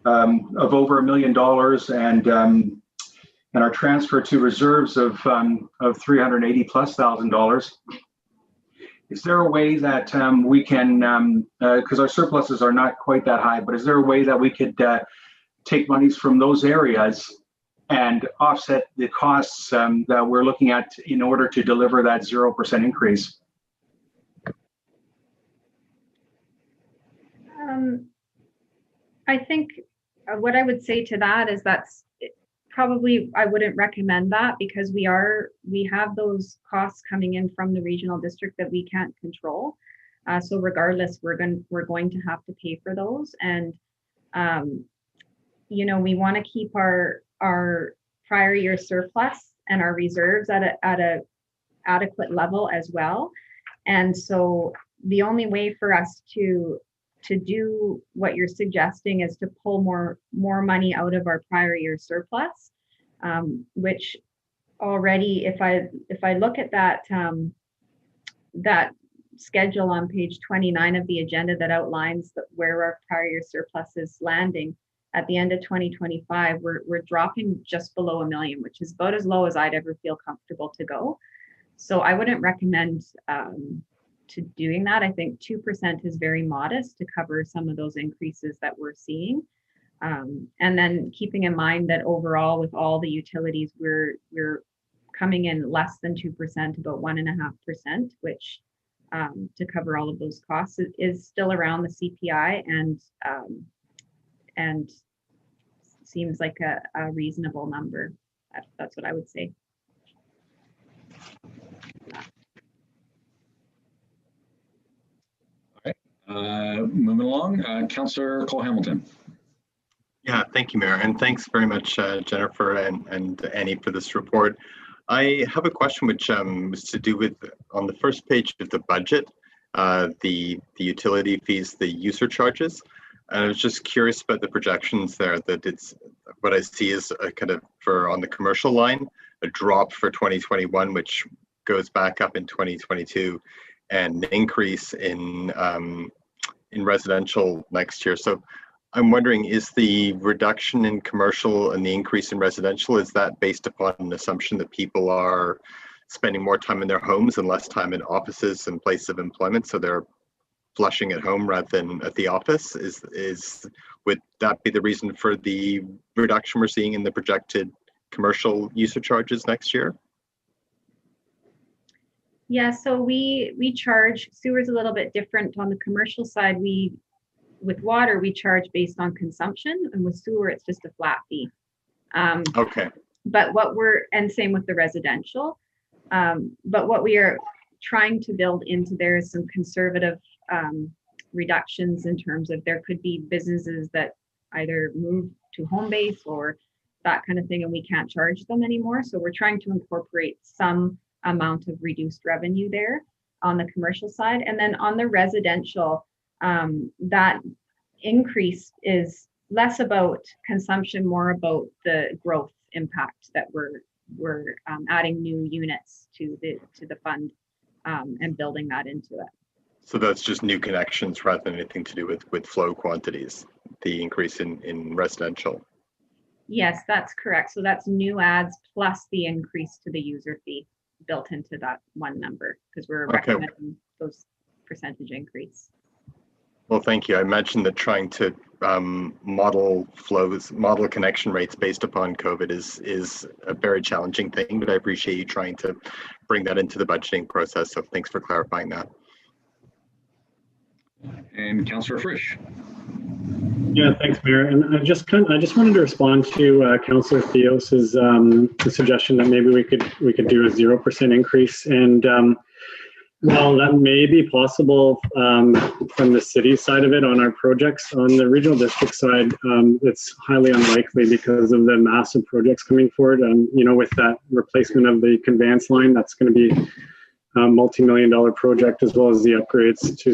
of over $1 million and our transfer to reserves of $380,000+, is there a way that we can, because our surpluses are not quite that high, but is there a way that we could take monies from those areas and offset the costs that we're looking at in order to deliver that 0% increase? I think what I would say to that is that's probably I wouldn't recommend that because we have those costs coming in from the regional district that we can't control. So regardless, we're going to have to pay for those, and we want to keep our prior year surplus and our reserves at a adequate level as well. And so the only way for us to do what you're suggesting is to pull more money out of our prior year surplus, which already, if I look at that that schedule on page 29 of the agenda that outlines where our prior year surplus is landing at the end of 2025, we're dropping just below $1 million, which is about as low as I'd ever feel comfortable to go. So I wouldn't recommend to doing that. I think 2% is very modest to cover some of those increases that we're seeing. And then keeping in mind that overall with all the utilities, we're coming in less than 2%, about 1.5%, which to cover all of those costs is still around the CPI and seems like a reasonable number. That's what I would say. Moving along, Councillor Cole-Hamilton. Yeah, thank you, Mayor, and thanks very much, Jennifer and Annie, for this report. I have a question which was to do with on the first page of the budget, the utility fees, the user charges. And I was just curious about the projections there. That it's what I see is a kind of on the commercial line, a drop for 2021, which goes back up in 2022, and an increase in residential next year. So I'm wondering, is the reduction in commercial and the increase in residential, is that based upon an assumption that people are spending more time in their homes and less time in offices and places of employment, so they're flushing at home rather than at the office? Would that be the reason for the reduction we're seeing in the projected commercial user charges next year? Yeah, so we charge, sewer's a little bit different. On the commercial side, with water, we charge based on consumption, and with sewer, it's just a flat fee. Okay. But and same with the residential. But what we are trying to build into there is some conservative reductions in terms of there could be businesses that either move to home base or that kind of thing, and we can't charge them anymore. So we're trying to incorporate some amount of reduced revenue there on the commercial side. And then on the residential, that increase is less about consumption, more about the growth impact that we're adding new units to the fund and building that into it. So that's just new connections rather than anything to do with flow quantities, the increase in residential. Yes, that's correct. So that's new ads plus the increase to the user fee built into that one number, because we're recommending those percentage increase. Well, thank you. I imagine that trying to model flows, model connection rates based upon COVID is a very challenging thing, but I appreciate you trying to bring that into the budgeting process. So thanks for clarifying that. And Councillor Frisch. Yeah, thanks, Mayor. And I just wanted to respond to Councillor Theos's suggestion that maybe we could do a 0% increase. And while that may be possible from the city side of it on our projects, on the regional district side, it's highly unlikely because of the massive projects coming forward. You know, with that replacement of the conveyance line, that's going to be a multi-million-dollar project, as well as the upgrades to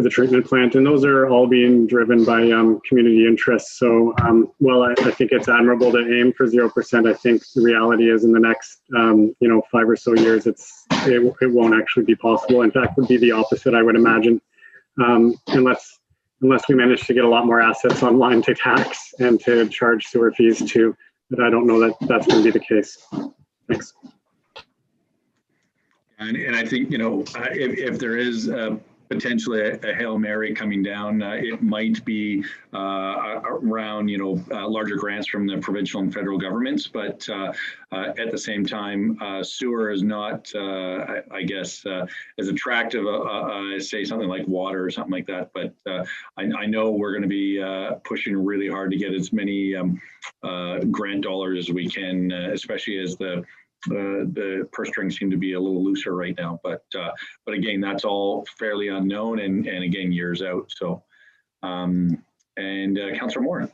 the treatment plant, and those are all being driven by community interests. So while I think it's admirable to aim for 0%, I think the reality is in the next 5 or so years, it won't actually be possible. In fact, would be the opposite, I would imagine, unless we manage to get a lot more assets online to tax and to charge sewer fees too. But I don't know that that's going to be the case. Thanks. And I think, if there is potentially a Hail Mary coming down, it might be around, larger grants from the provincial and federal governments. But at the same time, sewer is not, I guess, as attractive as, say, something like water or something like that. But I know we're going to be pushing really hard to get as many grant dollars as we can, especially as the purse strings seem to be a little looser right now, but again, that's all fairly unknown and again, years out. So, and Councillor Moore.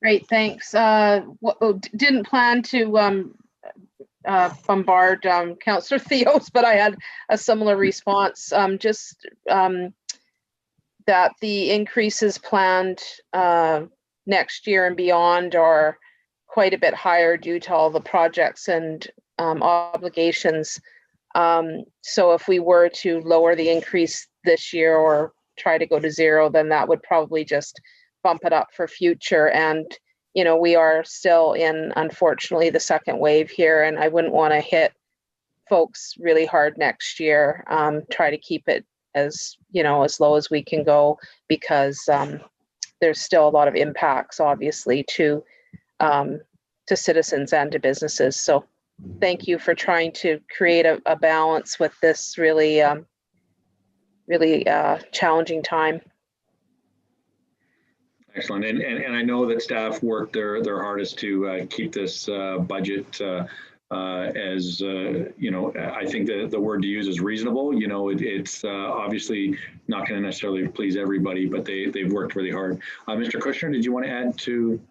Great, thanks. Didn't plan to bombard Councillor Theos, but I had a similar response. Just that the increases planned next year and beyond are quite a bit higher due to all the projects and obligations. So if we were to lower the increase this year or try to go to 0, then that would probably just bump it up for future. And, we are still in, unfortunately, the second wave here, and I wouldn't want to hit folks really hard next year. Try to keep it as low as we can go, because there's still a lot of impacts, obviously, to citizens and to businesses. So thank you for trying to create a balance with this really challenging time. Excellent. And I know that staff worked their hardest to keep this budget as I think the word to use is reasonable. It's obviously not going to necessarily please everybody, but they've worked really hard. Mr. Kushner, did you want to add to?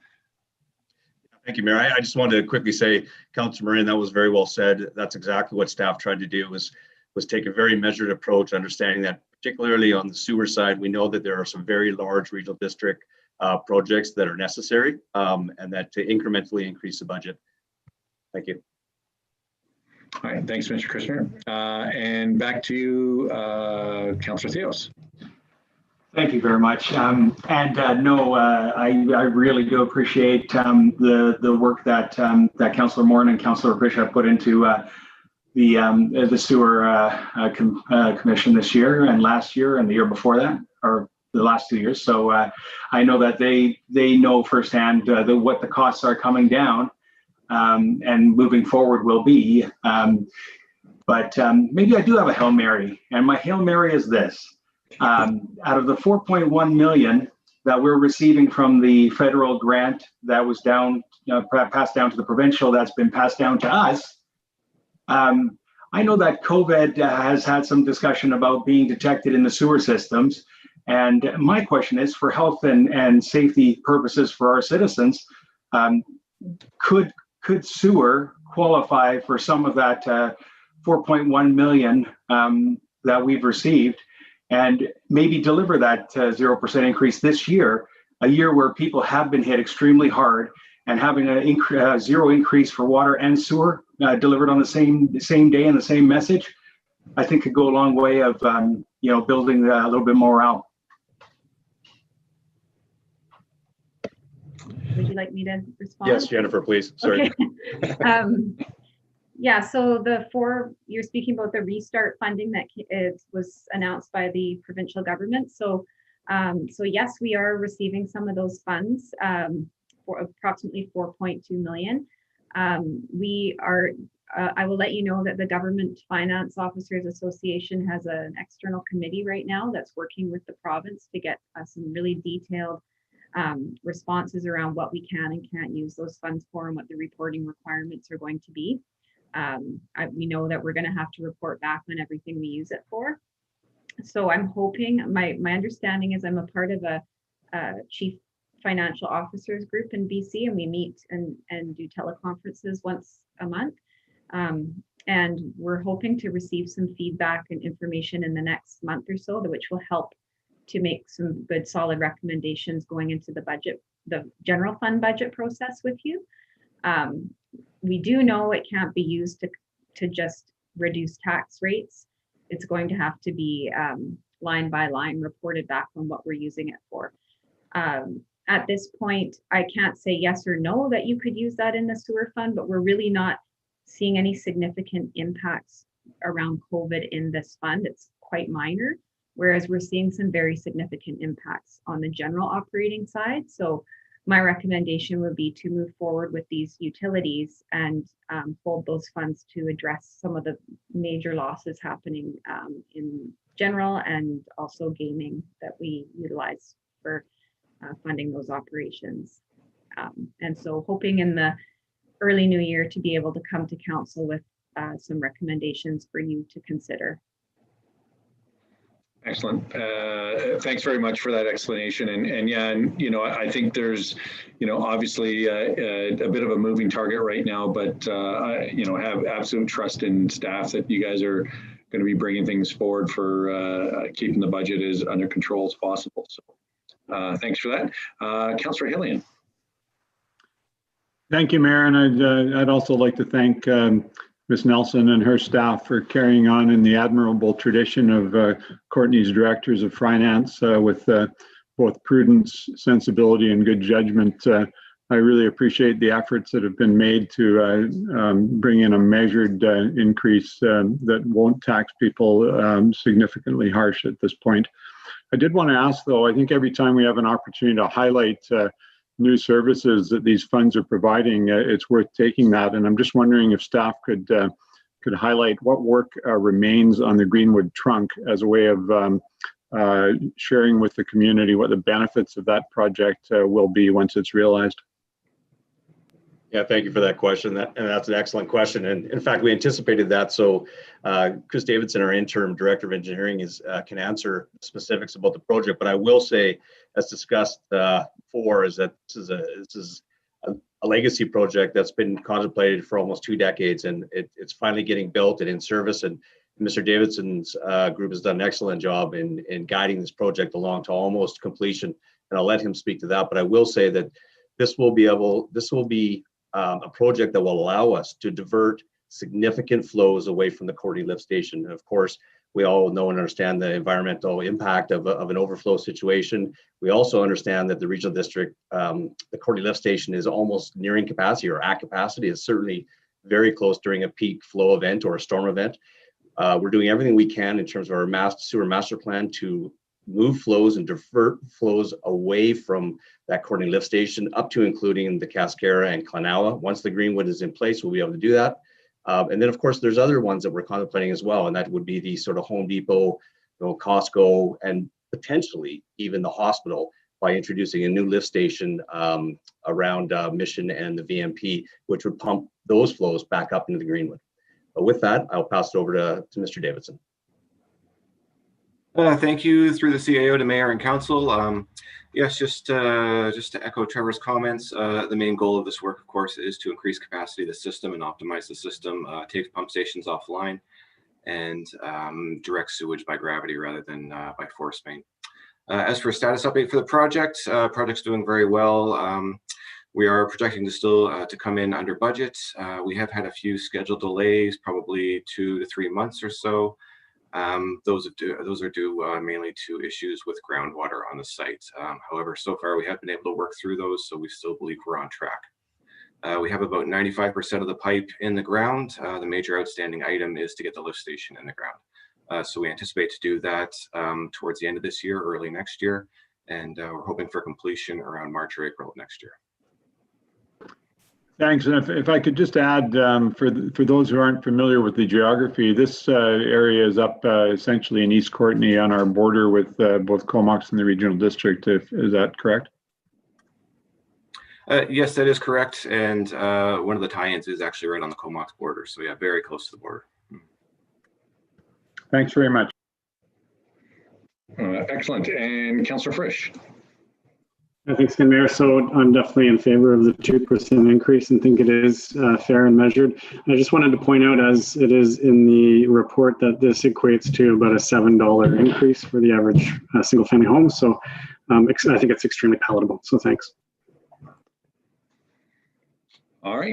Thank you, Mayor. I just wanted to quickly say, Councillor Morin, that was very well said. That's exactly what staff tried to do, was take a very measured approach, understanding that particularly on the sewer side, we know that there are some very large regional district projects that are necessary, and that to incrementally increase the budget. Thank you. All right, thanks, Mr. Kushner. And back to you, Councillor Theos. Thank you very much. I really do appreciate the work that Councillor Moore and Councillor Frisch have put into the sewer commission this year and last year and the year before that, or the last 2 years. So I know that they know firsthand what the costs are coming down and moving forward will be. But maybe I do have a Hail Mary, and my Hail Mary is this. Out of the 4.1 million that we're receiving from the federal grant that was passed down to the provincial, that's been passed down to us, I know that COVID has had some discussion about being detected in the sewer systems. And my question is, for health and safety purposes for our citizens, could sewer qualify for some of that 4.1 million that we've received, and maybe deliver that 0% increase this year, a year where people have been hit extremely hard, and having a zero increase for water and sewer delivered on the same day and the same message, I think could go a long way of building a little bit more morale. Would you like me to respond? Yes, Jennifer, please. Sorry. Okay. Yeah, so you're speaking about the restart funding that was announced by the provincial government. So yes, we are receiving some of those funds, for approximately 4.2 million. I will let you know that the Government Finance Officers Association has an external committee right now that's working with the province to get some really detailed responses around what we can and can't use those funds for and what the reporting requirements are going to be. We know that we're going to have to report back on everything we use it for. So I'm hoping, my understanding is I'm a part of a chief financial officers group in BC, and we meet and do teleconferences once a month. And we're hoping to receive some feedback and information in the next month or so, which will help to make some good solid recommendations going into the general fund budget process with you. We do know it can't be used to just reduce tax rates. It's going to have to be line by line reported back on what we're using it for. At this point, I can't say yes or no that you could use that in the sewer fund, but we're really not seeing any significant impacts around COVID in this fund. It's quite minor, whereas we're seeing some very significant impacts on the general operating side. So my recommendation would be to move forward with these utilities and hold those funds to address some of the major losses happening in general, and also gaming that we utilize for funding those operations. And so hoping in the early new year to be able to come to council with some recommendations for you to consider. Excellent. Thanks very much for that explanation. And yeah, I think there's, obviously a bit of a moving target right now, but, have absolute trust in staff that you guys are going to be bringing things forward for keeping the budget as under control as possible. So thanks for that. Councillor Hillian. Thank you, Mayor. And I'd also like to thank Ms. Nelson and her staff for carrying on in the admirable tradition of Courtenay's directors of finance with both prudence, sensibility, and good judgment. I really appreciate the efforts that have been made to bring in a measured increase that won't tax people significantly harsh at this point. I did want to ask, though, I think every time we have an opportunity to highlight new services that these funds are providing, it's worth taking that. And I'm just wondering if staff could highlight what work remains on the Greenwood trunk as a way of sharing with the community what the benefits of that project will be once it's realized. Yeah, thank you for that question. That's an excellent question. And in fact, we anticipated that. So Chris Davidson, our interim director of engineering, can answer specifics about the project. But I will say, as discussed before, is that this is a legacy project that's been contemplated for almost 2 decades, and it's finally getting built and in service. And Mr. Davidson's group has done an excellent job in guiding this project along to almost completion. And I'll let him speak to that. But I will say that this will be a project that will allow us to divert significant flows away from the Courtenay lift station. And of course, we all know and understand the environmental impact of an overflow situation. We also understand that the regional district, the Courtenay lift station, is almost nearing capacity, or at capacity. It's certainly very close during a peak flow event or a storm event. We're doing everything we can in terms of our sewer master plan to move flows and divert flows away from that Courtenay lift station up to including the Cascara and Clanawa. Once the Greenwood is in place, we'll be able to do that. And then, of course, there's other ones that we're contemplating as well, and that would be the sort of Home Depot, Costco, and potentially even the hospital, by introducing a new lift station around Mission and the VMP, which would pump those flows back up into the Greenwood. But with that, I'll pass it over to Mr. Davidson. Thank you, through the CAO, to Mayor and Council. Yes, just to echo Trevor's comments, the main goal of this work, of course, is to increase capacity of the system and optimize the system, take pump stations offline, and direct sewage by gravity rather than by force main. As for a status update for the project, project's doing very well. We are projecting to still to come in under budget. We have had a few scheduled delays, probably 2 to 3 months or so. Those are due mainly to issues with groundwater on the site. However, so far we have been able to work through those, so we still believe we're on track. We have about 95% of the pipe in the ground. The major outstanding item is to get the lift station in the ground. So we anticipate to do that towards the end of this year, early next year, and we're hoping for completion around March or April of next year. Thanks. And if I could just add, for those who aren't familiar with the geography, this area is up essentially in East Courtenay on our border with both Comox and the regional district. Is that correct? Yes, that is correct. And one of the tie-ins is actually right on the Comox border. So yeah, very close to the border. Thanks very much. Excellent. And Councillor Frisch. Thanks, Mayor. So I'm definitely in favor of the 2% increase and think it is fair and measured. I just wanted to point out, as it is in the report, that this equates to about a $7 increase for the average single-family home. So I think it's extremely palatable. So thanks. All right.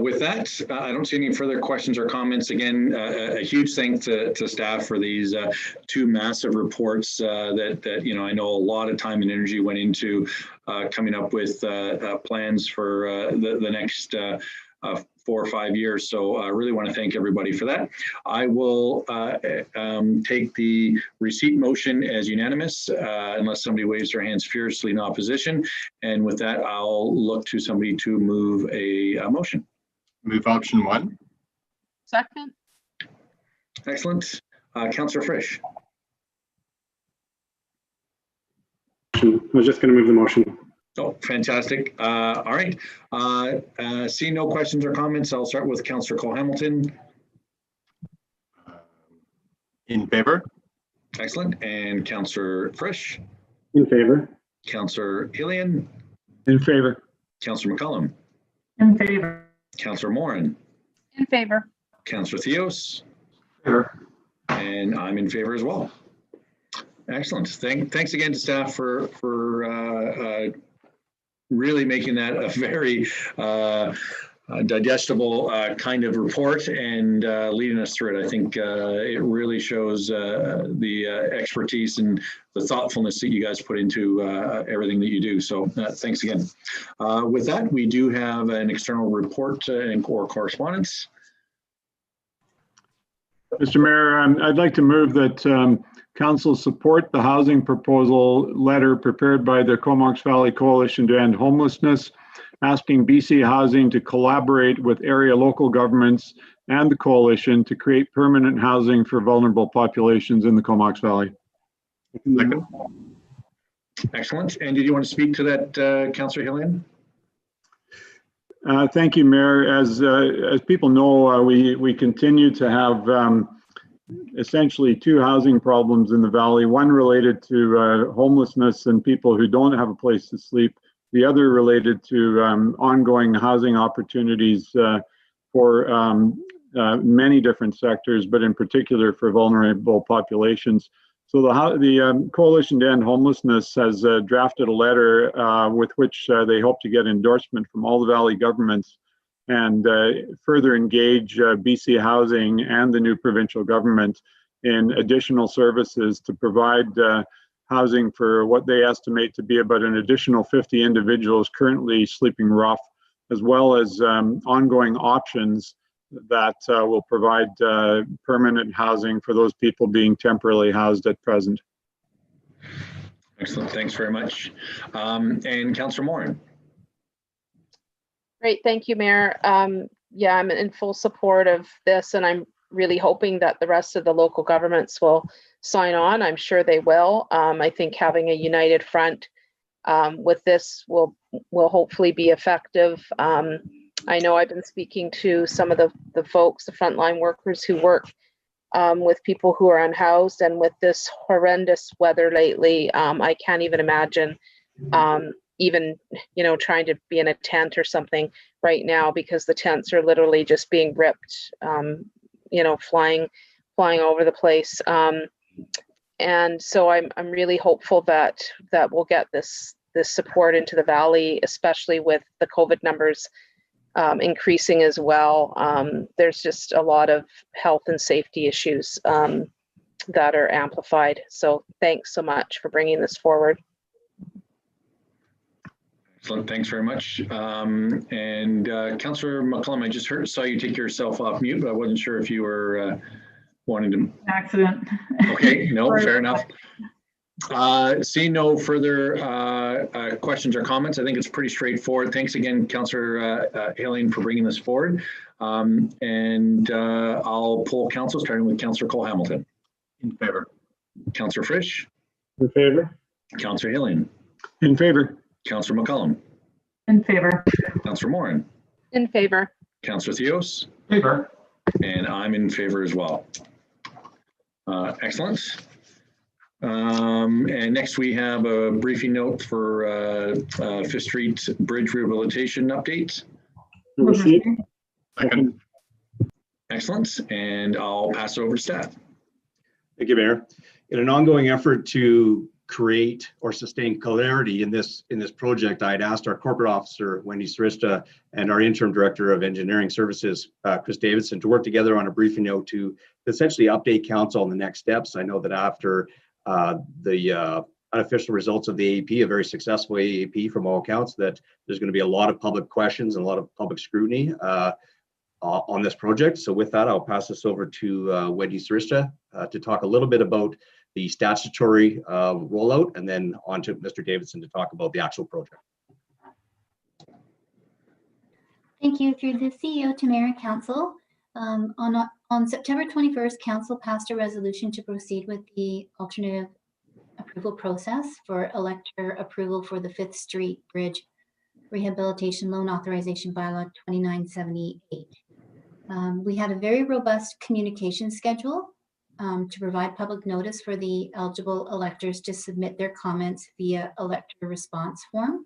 With that, I don't see any further questions or comments. Again, a huge thanks to staff for these two massive reports that I know a lot of time and energy went into coming up with plans for the next 4 or 5 years. So I really want to thank everybody for that. I will take the receipt motion as unanimous, unless somebody waves their hands fiercely in opposition. And with that, I'll look to somebody to move a motion. Move option 1. Second. Excellent. Councillor Frisch. I was just going to move the motion. Oh, fantastic. All right. Seeing no questions or comments, I'll start with Councillor Cole-Hamilton. In favor. Excellent. And Councillor Frisch. In favor. Councillor Hillian. In favor. Councillor McCollum. In favor. Councillor Morin. In favor. Councillor Theos. Favor. And I'm in favor as well. Excellent. Thanks again to staff for really making that a very digestible kind of report and leading us through it. I think it really shows the expertise and the thoughtfulness that you guys put into everything that you do. So thanks again. With that, we do have an external report and correspondence. Mr. Mayor, I'd like to move that Council support the housing proposal letter prepared by the Comox Valley Coalition to End Homelessness, asking BC Housing to collaborate with area local governments and the coalition to create permanent housing for vulnerable populations in the Comox Valley. Second. Excellent. And did you want to speak to that, Councillor Hillian? Thank you, Mayor. As people know, we continue to have essentially 2 housing problems in the valley, one related to homelessness and people who don't have a place to sleep, the other related to ongoing housing opportunities for many different sectors, but in particular for vulnerable populations. So the Coalition to End Homelessness has drafted a letter with which they hope to get endorsement from all the valley governments and further engage BC Housing and the new provincial government in additional services to provide housing for what they estimate to be about an additional 50 individuals currently sleeping rough, as well as ongoing options that will provide permanent housing for those people being temporarily housed at present. Excellent. Thanks very much. And Councillor Morin. Great, thank you, Mayor. Yeah, I'm in full support of this, and I'm really hoping that the rest of the local governments will sign on. I'm sure they will. I think having a united front with this will hopefully be effective. I know I've been speaking to some of the folks, the frontline workers who work with people who are unhoused, and with this horrendous weather lately, I can't even imagine even, you know, trying to be in a tent or something right now, because the tents are literally just being ripped, you know, flying over the place. And so I'm really hopeful that we'll get this support into the valley, especially with the COVID numbers increasing as well. There's just a lot of health and safety issues that are amplified. So thanks so much for bringing this forward. Excellent, thanks very much. And Councillor McCollum, I just saw you take yourself off mute, but I wasn't sure if you were wanting to. Accident. Okay, no, fair enough. Seeing no further questions or comments, I think it's pretty straightforward. Thanks again, Councillor Hailing, for bringing this forward. And I'll poll council, starting with Councillor Cole-Hamilton. In favor. Councillor Frisch. In favor. Councillor Hailing. In favor. Councillor McCollum. In favor. Councillor Morin. In favor. Councillor Theos. Favor. And I'm in favor as well. Excellent. And next we have a briefing note for Fifth Street Bridge Rehabilitation update. Received. Second. Excellent. And I'll pass it over to staff. Thank you, Mayor. In an ongoing effort to create or sustain clarity in this project, I had asked our corporate officer, Wendy Sarista, and our interim director of engineering services, Chris Davidson, to work together on a briefing note to essentially update council on the next steps. I know that after the unofficial results of the AEP, a very successful AEP from all accounts, that there's going to be a lot of public questions and a lot of public scrutiny on this project. So with that, I'll pass this over to Wendy Sarista to talk a little bit about the statutory rollout, and then on to Mr. Davidson to talk about the actual project. Thank you. Through the CEO to Mayor and Council, on September 21st, Council passed a resolution to proceed with the alternative approval process for Elector approval for the 5th Street Bridge Rehabilitation Loan Authorization Bylaw 2978. We had a very robust communication schedule to provide public notice for the eligible electors to submit their comments via elector response form,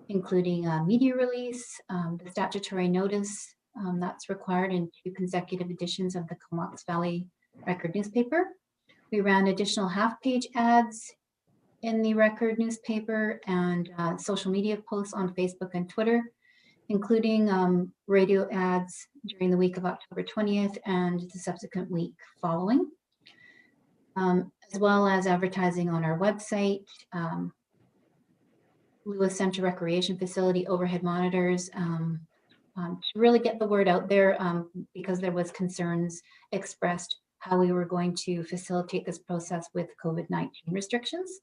including a media release, the statutory notice that's required in 2 consecutive editions of the Comox Valley Record newspaper. We ran additional half-page ads in the Record newspaper and social media posts on Facebook and Twitter, including radio ads during the week of October 20th and the subsequent week following, as well as advertising on our website, Lewis Center Recreation Facility overhead monitors, to really get the word out there, because there was concerns expressed how we were going to facilitate this process with COVID-19 restrictions.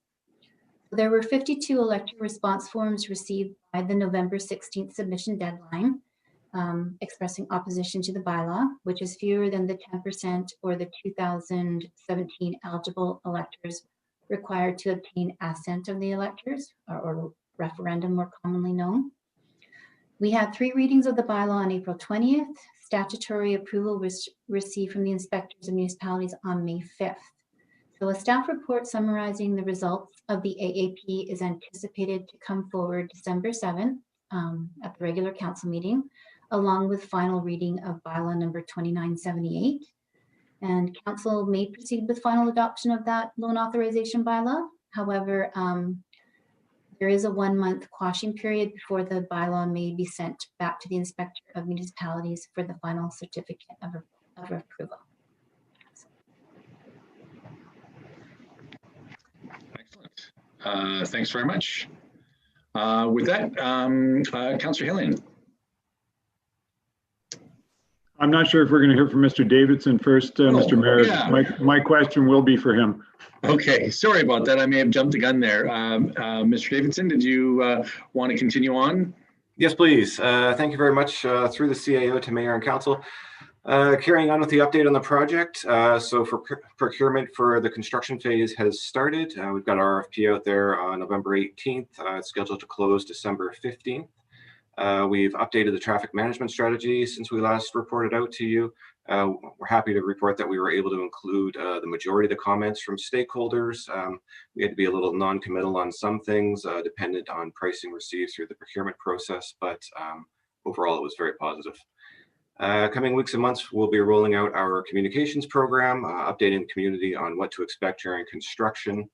There were 52 elector response forms received by the November 16th submission deadline, expressing opposition to the bylaw, which is fewer than the 10% or the 2017 eligible electors required to obtain assent of the electors, or referendum more commonly known. We had 3 readings of the bylaw on April 20th. Statutory approval was received from the inspectors of municipalities on May 5th. So a staff report summarizing the results of the AAP is anticipated to come forward December 7th at the regular council meeting, along with final reading of bylaw number 2978. And council may proceed with final adoption of that loan authorization bylaw. However, there is a 1-month quashing period before the bylaw may be sent back to the inspector of municipalities for the final certificate of approval. Excellent. Thanks very much. With that, Councillor Hailing. I'm not sure if we're going to hear from Mr. Davidson first, Mr. Mayor. Yeah. My question will be for him. Okay, sorry about that. I may have jumped the gun there. Mr. Davidson, did you want to continue on? Yes, please. Thank you very much. Through the CAO to Mayor and Council. Carrying on with the update on the project. So for procurement for the construction phase has started. We've got our RFP out there on November 18th. It's scheduled to close December 15th. We've updated the traffic management strategy since we last reported out to you. We're happy to report that we were able to include the majority of the comments from stakeholders. We had to be a little non-committal on some things, dependent on pricing received through the procurement process, but overall it was very positive. Coming weeks and months, we'll be rolling out our communications program, updating the community on what to expect during construction.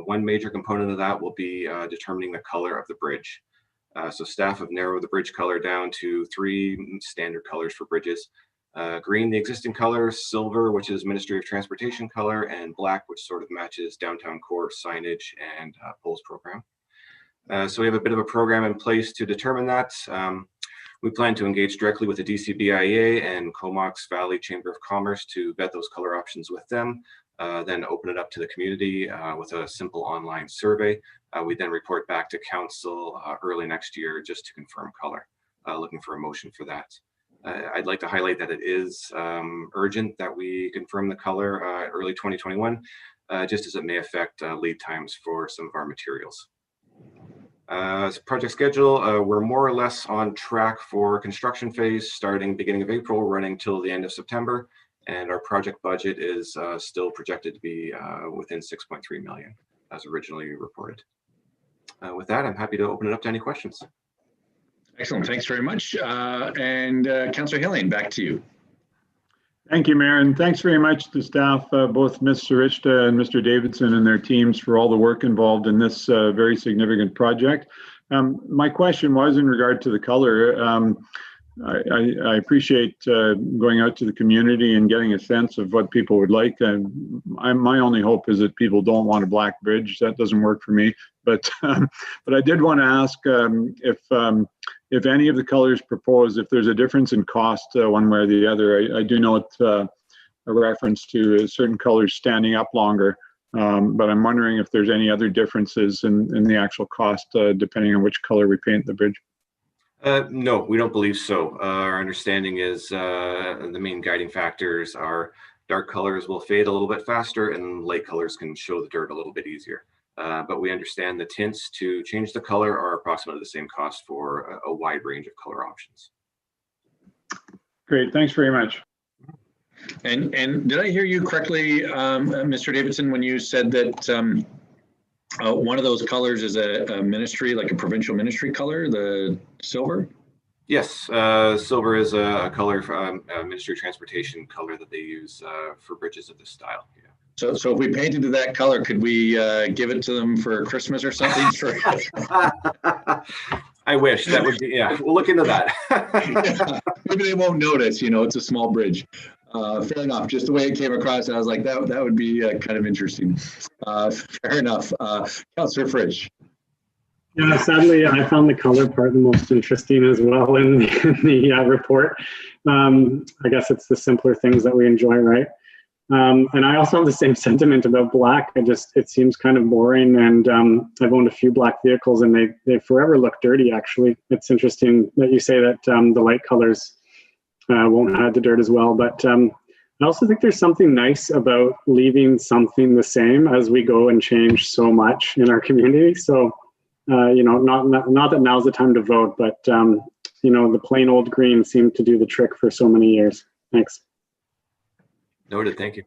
One major component of that will be determining the color of the bridge. So staff have narrowed the bridge color down to 3 standard colors for bridges. Green, the existing color, silver, which is Ministry of Transportation color, and black, which sort of matches downtown core signage and polls program. So we have a bit of a program in place to determine that. We plan to engage directly with the DCBIA and Comox Valley Chamber of Commerce to vet those color options with them, then open it up to the community with a simple online survey. We then report back to council early next year just to confirm color, looking for a motion for that. I'd like to highlight that it is urgent that we confirm the color early 2021, just as it may affect lead times for some of our materials. Project schedule, we're more or less on track for construction phase starting beginning of April, running till the end of September. And our project budget is still projected to be within 6.3 million as originally reported. With that, I'm happy to open it up to any questions. Excellent, thanks very much. And Councillor Hillian, back to you. Thank you, Mayor, and thanks very much to staff, both Ms. Sarishta and Mr. Davidson and their teams for all the work involved in this very significant project. My question was in regard to the color. I appreciate going out to the community and getting a sense of what people would like. My only hope is that people don't want a black bridge. That doesn't work for me. But I did want to ask if any of the colors proposed, if there's a difference in cost one way or the other. I do note a reference to certain colors standing up longer, but I'm wondering if there's any other differences in the actual cost depending on which color we paint the bridge. No, we don't believe so. Our understanding is the main guiding factors are dark colors will fade a little bit faster and light colors can show the dirt a little bit easier. But we understand the tints to change the color are approximately the same cost for a wide range of color options. Great, thanks very much. And did I hear you correctly, Mr. Davidson, when you said that one of those colors is a ministry, like a provincial ministry color, the silver? Yes, silver is a color, Ministry of Transportation color that they use for bridges of this style. Yeah. So if we painted to that color, could we give it to them for Christmas or something? I wish that would be, yeah, we'll look into that. Yeah, maybe they won't notice, it's a small bridge. Fair enough. Just the way it came across, I was like, that would be kind of interesting. Fair enough. Councillor Frisch. Yeah, sadly, I found the color part the most interesting as well in the report. I guess it's the simpler things that we enjoy, right? And I also have the same sentiment about black. It seems kind of boring, and I've owned a few black vehicles, and they forever look dirty. Actually, it's interesting that you say that the light colors won't hide the dirt as well. But I also think there's something nice about leaving something the same as we go and change so much in our community. So, not that now's the time to vote, but the plain old green seemed to do the trick for so many years. Thanks. Noted, thank you.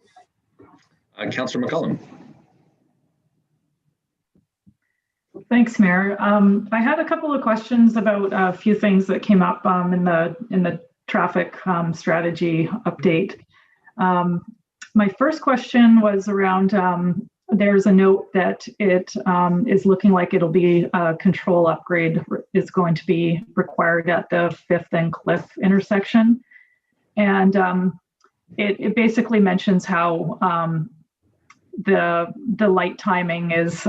Councillor McCullum. Thanks, Mayor. I had a couple of questions about a few things that came up in the traffic strategy update. My first question was around, there's a note that it is looking like it'll be a control upgrade is going to be required at the 5th and Cliff intersection. And it basically mentions how the light timing is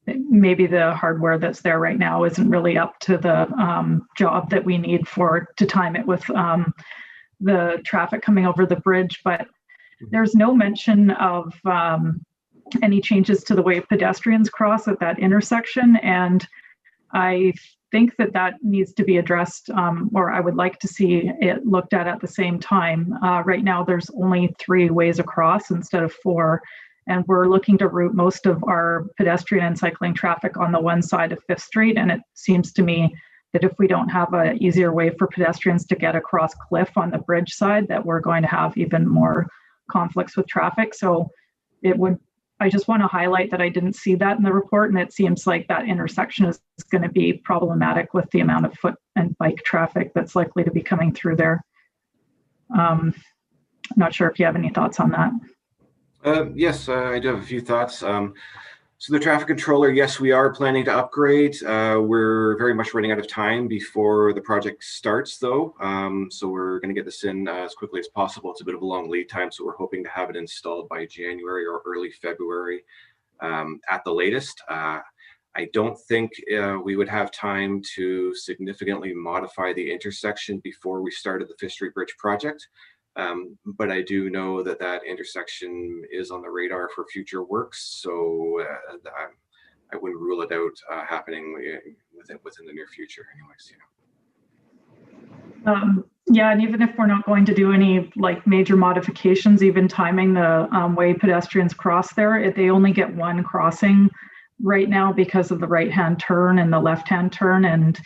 maybe the hardware that's there right now isn't really up to the job that we need to time it with the traffic coming over the bridge. But there's no mention of any changes to the way pedestrians cross at that intersection. And I think that needs to be addressed, or I would like to see it looked at the same time. Right now, there's only 3 ways across instead of 4. And we're looking to route most of our pedestrian and cycling traffic on the one side of 5th Street. And it seems to me that if we don't have an easier way for pedestrians to get across Cliff on the bridge side, that we're going to have even more conflicts with traffic. So I just want to highlight that I didn't see that in the report, and it seems like that intersection is going to be problematic with the amount of foot and bike traffic that's likely to be coming through there. Not sure if you have any thoughts on that. Yes, I do have a few thoughts. So the traffic controller, yes, we are planning to upgrade. We're very much running out of time before the project starts, though. So we're going to get this in as quickly as possible. It's a bit of a long lead time, so we're hoping to have it installed by January or early February at the latest. I don't think we would have time to significantly modify the intersection before we started the Fifth Street Bridge project. But I do know that that intersection is on the radar for future works, so I wouldn't rule it out happening within the near future anyways. Yeah, and even if we're not going to do any like major modifications, even timing the way pedestrians cross there, they only get one crossing right now because of the right-hand turn and the left-hand turn, and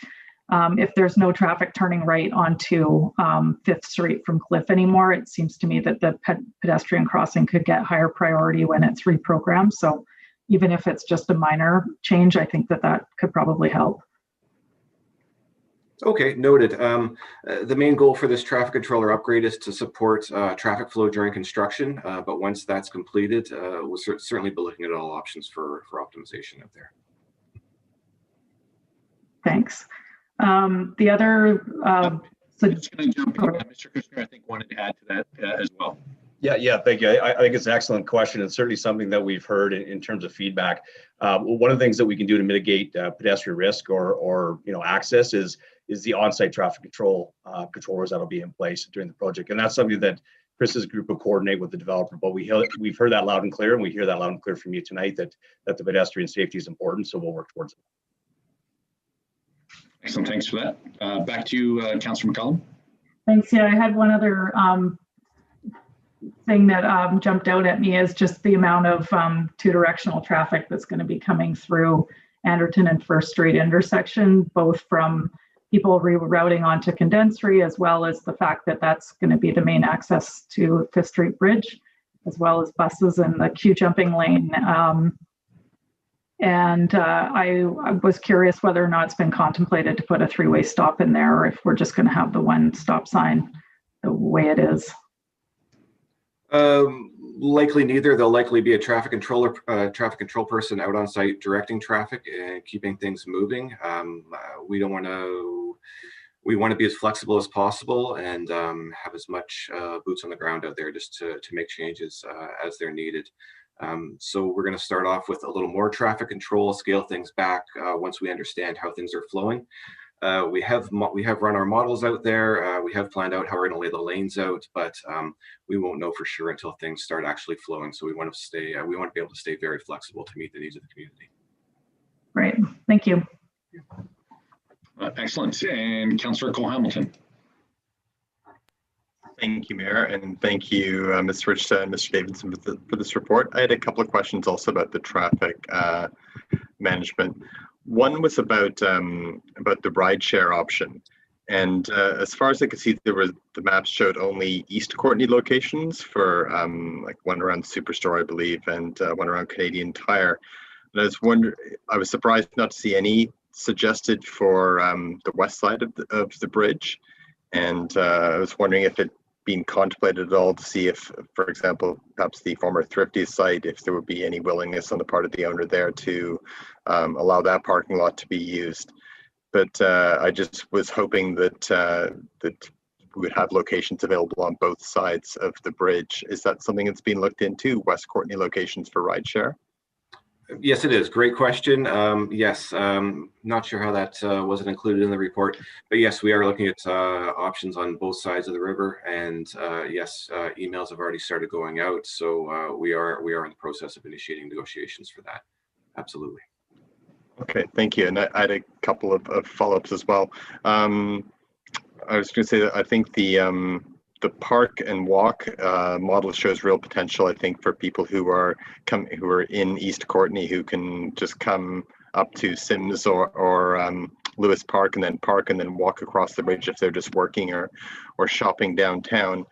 if there's no traffic turning right onto Fifth Street from Cliff anymore, it seems to me that the pedestrian crossing could get higher priority when it's reprogrammed. So even if it's just a minor change, I think that could probably help. Okay, noted. The main goal for this traffic controller upgrade is to support traffic flow during construction, but once that's completed, we'll certainly be looking at all options for optimization out there. Thanks. The other, I'm just going to jump in. Mr. Kushner, I think wanted to add to that as well. Yeah, thank you. I think it's an excellent question. It's certainly something that we've heard in terms of feedback. One of the things that we can do to mitigate pedestrian risk or access is the on-site traffic controllers that'll be in place during the project, and that's something that Chris's group will coordinate with the developer. But we've heard that loud and clear, and we hear that loud and clear from you tonight that the pedestrian safety is important. So we'll work towards it. Excellent, thanks for that. Back to you, Councillor McCollum. Thanks. Yeah, I had one other thing that jumped out at me is just the amount of two-directional traffic that's going to be coming through Anderton and First Street intersection, both from people rerouting onto Condensary, as well as the fact that that's going to be the main access to Fifth Street Bridge, as well as buses in the queue jumping lane. And I was curious whether or not it's been contemplated to put a three-way stop in there, or if we're just going to have the one stop sign the way it is. Likely neither. There'll likely be a traffic control person out on site directing traffic and keeping things moving. We want to be as flexible as possible and have as much boots on the ground out there just to make changes as they're needed. So we're going to start off with a little more traffic control, scale things back once we understand how things are flowing. We have run our models out there. We have planned out how we're going to lay the lanes out, but we won't know for sure until things start actually flowing. So we want to be able to stay very flexible to meet the needs of the community. Great, thank you. Excellent. And Councillor Cole-Hamilton. Thank you, Mayor, and thank you, Ms. Richta and Mr. Davidson for this report. I had a couple of questions also about the traffic management. One was about the ride-share option, and as far as I could see, the maps showed only East Courtenay locations for like one around Superstore, I believe, and one around Canadian Tire. And I was surprised not to see any suggested for the west side of the bridge, and I was wondering if it being contemplated at all to see if, for example, perhaps the former Thrifty site, if there would be any willingness on the part of the owner there to allow that parking lot to be used. But I just was hoping that we would have locations available on both sides of the bridge. Is that something that's been looked into, West Courtenay locations for rideshare? Yes, it is. Great question. Yes, not sure how that wasn't included in the report, but yes, we are looking at options on both sides of the river, and yes, emails have already started going out, so we are in the process of initiating negotiations for that. Absolutely. Okay, thank you. And I had a couple of follow-ups as well. I was going to say that I think the park and walk model shows real potential, I think, for people who are in East Courtenay who can just come up to Sims or Lewis Park and then walk across the bridge if they're just working or shopping downtown.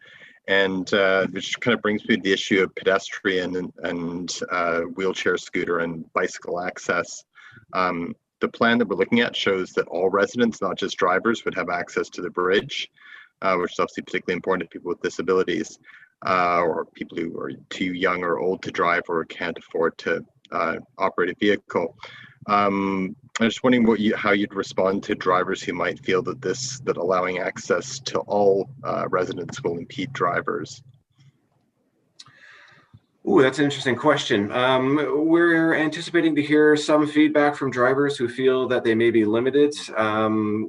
And which kind of brings me to the issue of pedestrian and wheelchair, scooter, and bicycle access. The plan that we're looking at shows that all residents, not just drivers, would have access to the bridge, which is obviously particularly important to people with disabilities or people who are too young or old to drive or can't afford to operate a vehicle. I'm just wondering how you'd respond to drivers who might feel that allowing access to all residents will impede drivers. Ooh, that's an interesting question. We're anticipating to hear some feedback from drivers who feel that they may be limited.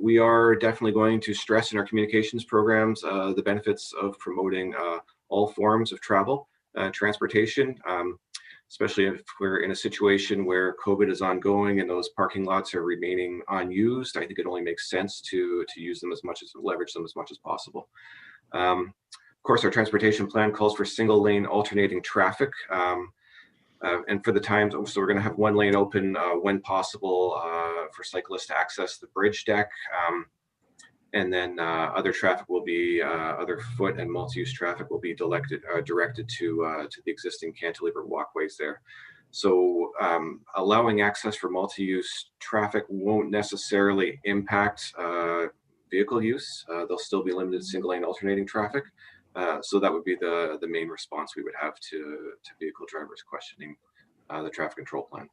We are definitely going to stress in our communications programs the benefits of promoting all forms of travel, transportation, especially if we're in a situation where COVID is ongoing and those parking lots are remaining unused. I think it only makes sense to use them leverage them as much as possible. Of course, our transportation plan calls for single lane alternating traffic. And for the times, so we're going to have one lane open when possible for cyclists to access the bridge deck. And then other traffic will be, other foot and multi-use traffic will be directed to the existing cantilever walkways there. So allowing access for multi-use traffic won't necessarily impact vehicle use. There'll still be limited single lane alternating traffic. So that would be the main response we would have to vehicle drivers questioning the traffic control plan.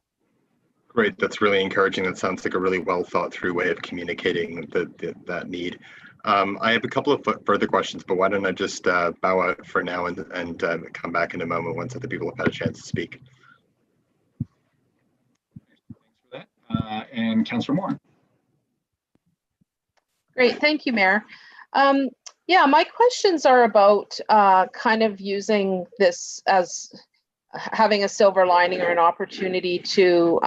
Great, that's really encouraging. That sounds like a really well thought through way of communicating that need. I have a couple of further questions, but why don't I just bow out for now and come back in a moment once other people have had a chance to speak. Thanks for that. And Councillor Moore. Great, thank you, Mayor. Yeah, my questions are about kind of using this as having a silver lining or an opportunity to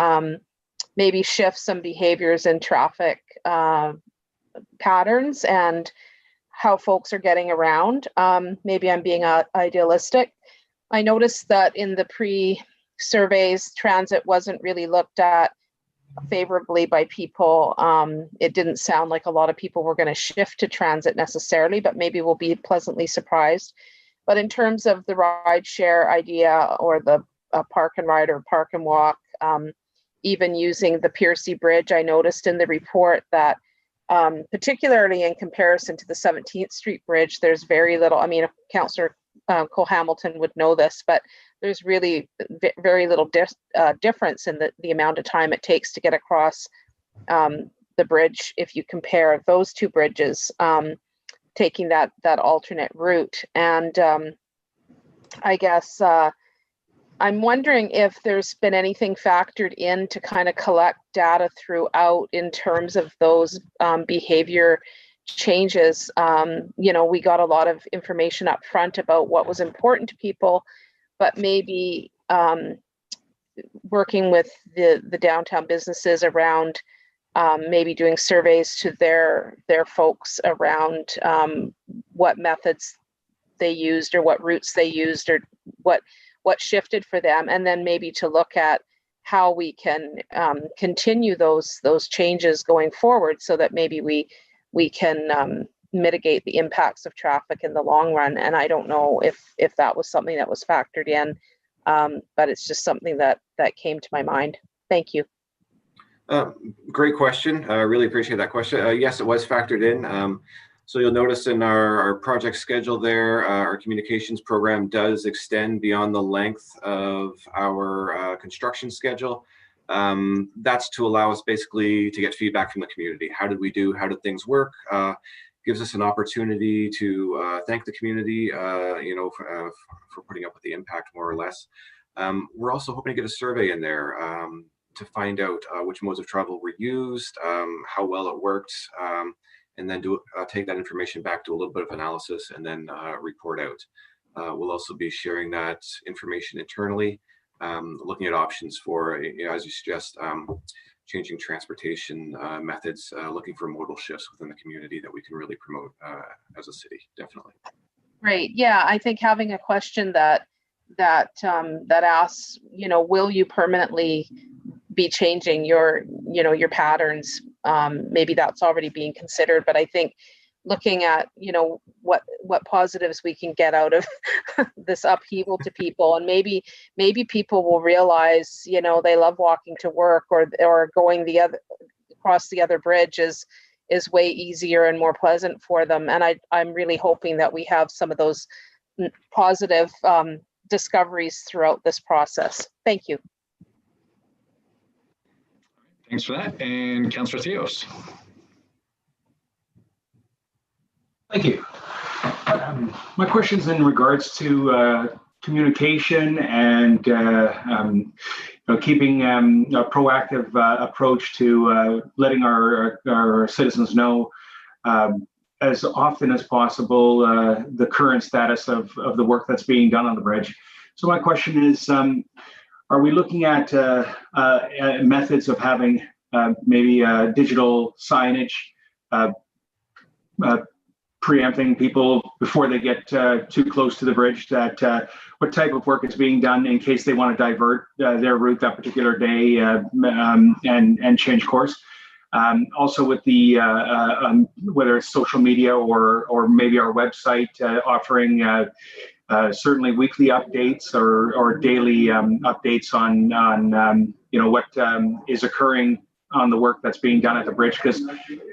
maybe shift some behaviors in traffic patterns and how folks are getting around. Maybe I'm being idealistic. I noticed that in the pre-surveys, transit wasn't really looked at favorably by people. It didn't sound like a lot of people were going to shift to transit necessarily, but maybe we'll be pleasantly surprised. But in terms of the ride share idea or the park and ride or park and walk, even using the Piercy Bridge, I noticed in the report that particularly in comparison to the 17th Street Bridge, there's very little, I mean, Councillor Cole Hamilton would know this, but there's really very little difference in the amount of time it takes to get across the bridge if you compare those two bridges, taking that alternate route. And I guess I'm wondering if there's been anything factored in to kind of collect data throughout in terms of those behavior changes. You know, we got a lot of information up front about what was important to people, but maybe working with the downtown businesses around maybe doing surveys to their folks around what methods they used or what routes they used or what shifted for them, and then maybe to look at how we can continue those changes going forward so that maybe we can mitigate the impacts of traffic in the long run. And I don't know if that was something that was factored in, but it's just something that came to my mind. Thank you. Great question. I really appreciate that question. Yes, it was factored in. So you'll notice in our project schedule there, our communications program does extend beyond the length of our construction schedule. That's to allow us basically to get feedback from the community. How did we do? How did things work? Gives us an opportunity to thank the community, you know, for putting up with the impact more or less. We're also hoping to get a survey in there to find out which modes of travel were used, how well it worked, and then take that information back to a little bit of analysis and then report out. We'll also be sharing that information internally, looking at options for, you know, as you suggest, changing transportation methods, looking for modal shifts within the community that we can really promote as a city, definitely. Great. Yeah, I think having a question that asks, you know, will you permanently be changing your patterns maybe that's already being considered. But I think looking at, you know, what positives we can get out of this upheaval to people, and maybe people will realize, you know, they love walking to work, or going across the other bridge is way easier and more pleasant for them. And I'm really hoping that we have some of those positive discoveries throughout this process. Thank you. Thanks for that. And Councillor Theos. Thank you. My question is in regards to communication and keeping a proactive approach to letting our citizens know as often as possible the current status of the work that's being done on the bridge. So my question is, are we looking at methods of having maybe digital signage preempting people before they get too close to the bridge, that what type of work is being done in case they want to divert their route that particular day and change course? Also with the whether it's social media or maybe our website offering certainly weekly updates or daily updates on you know, what is occurring on the work that's being done at the bridge, because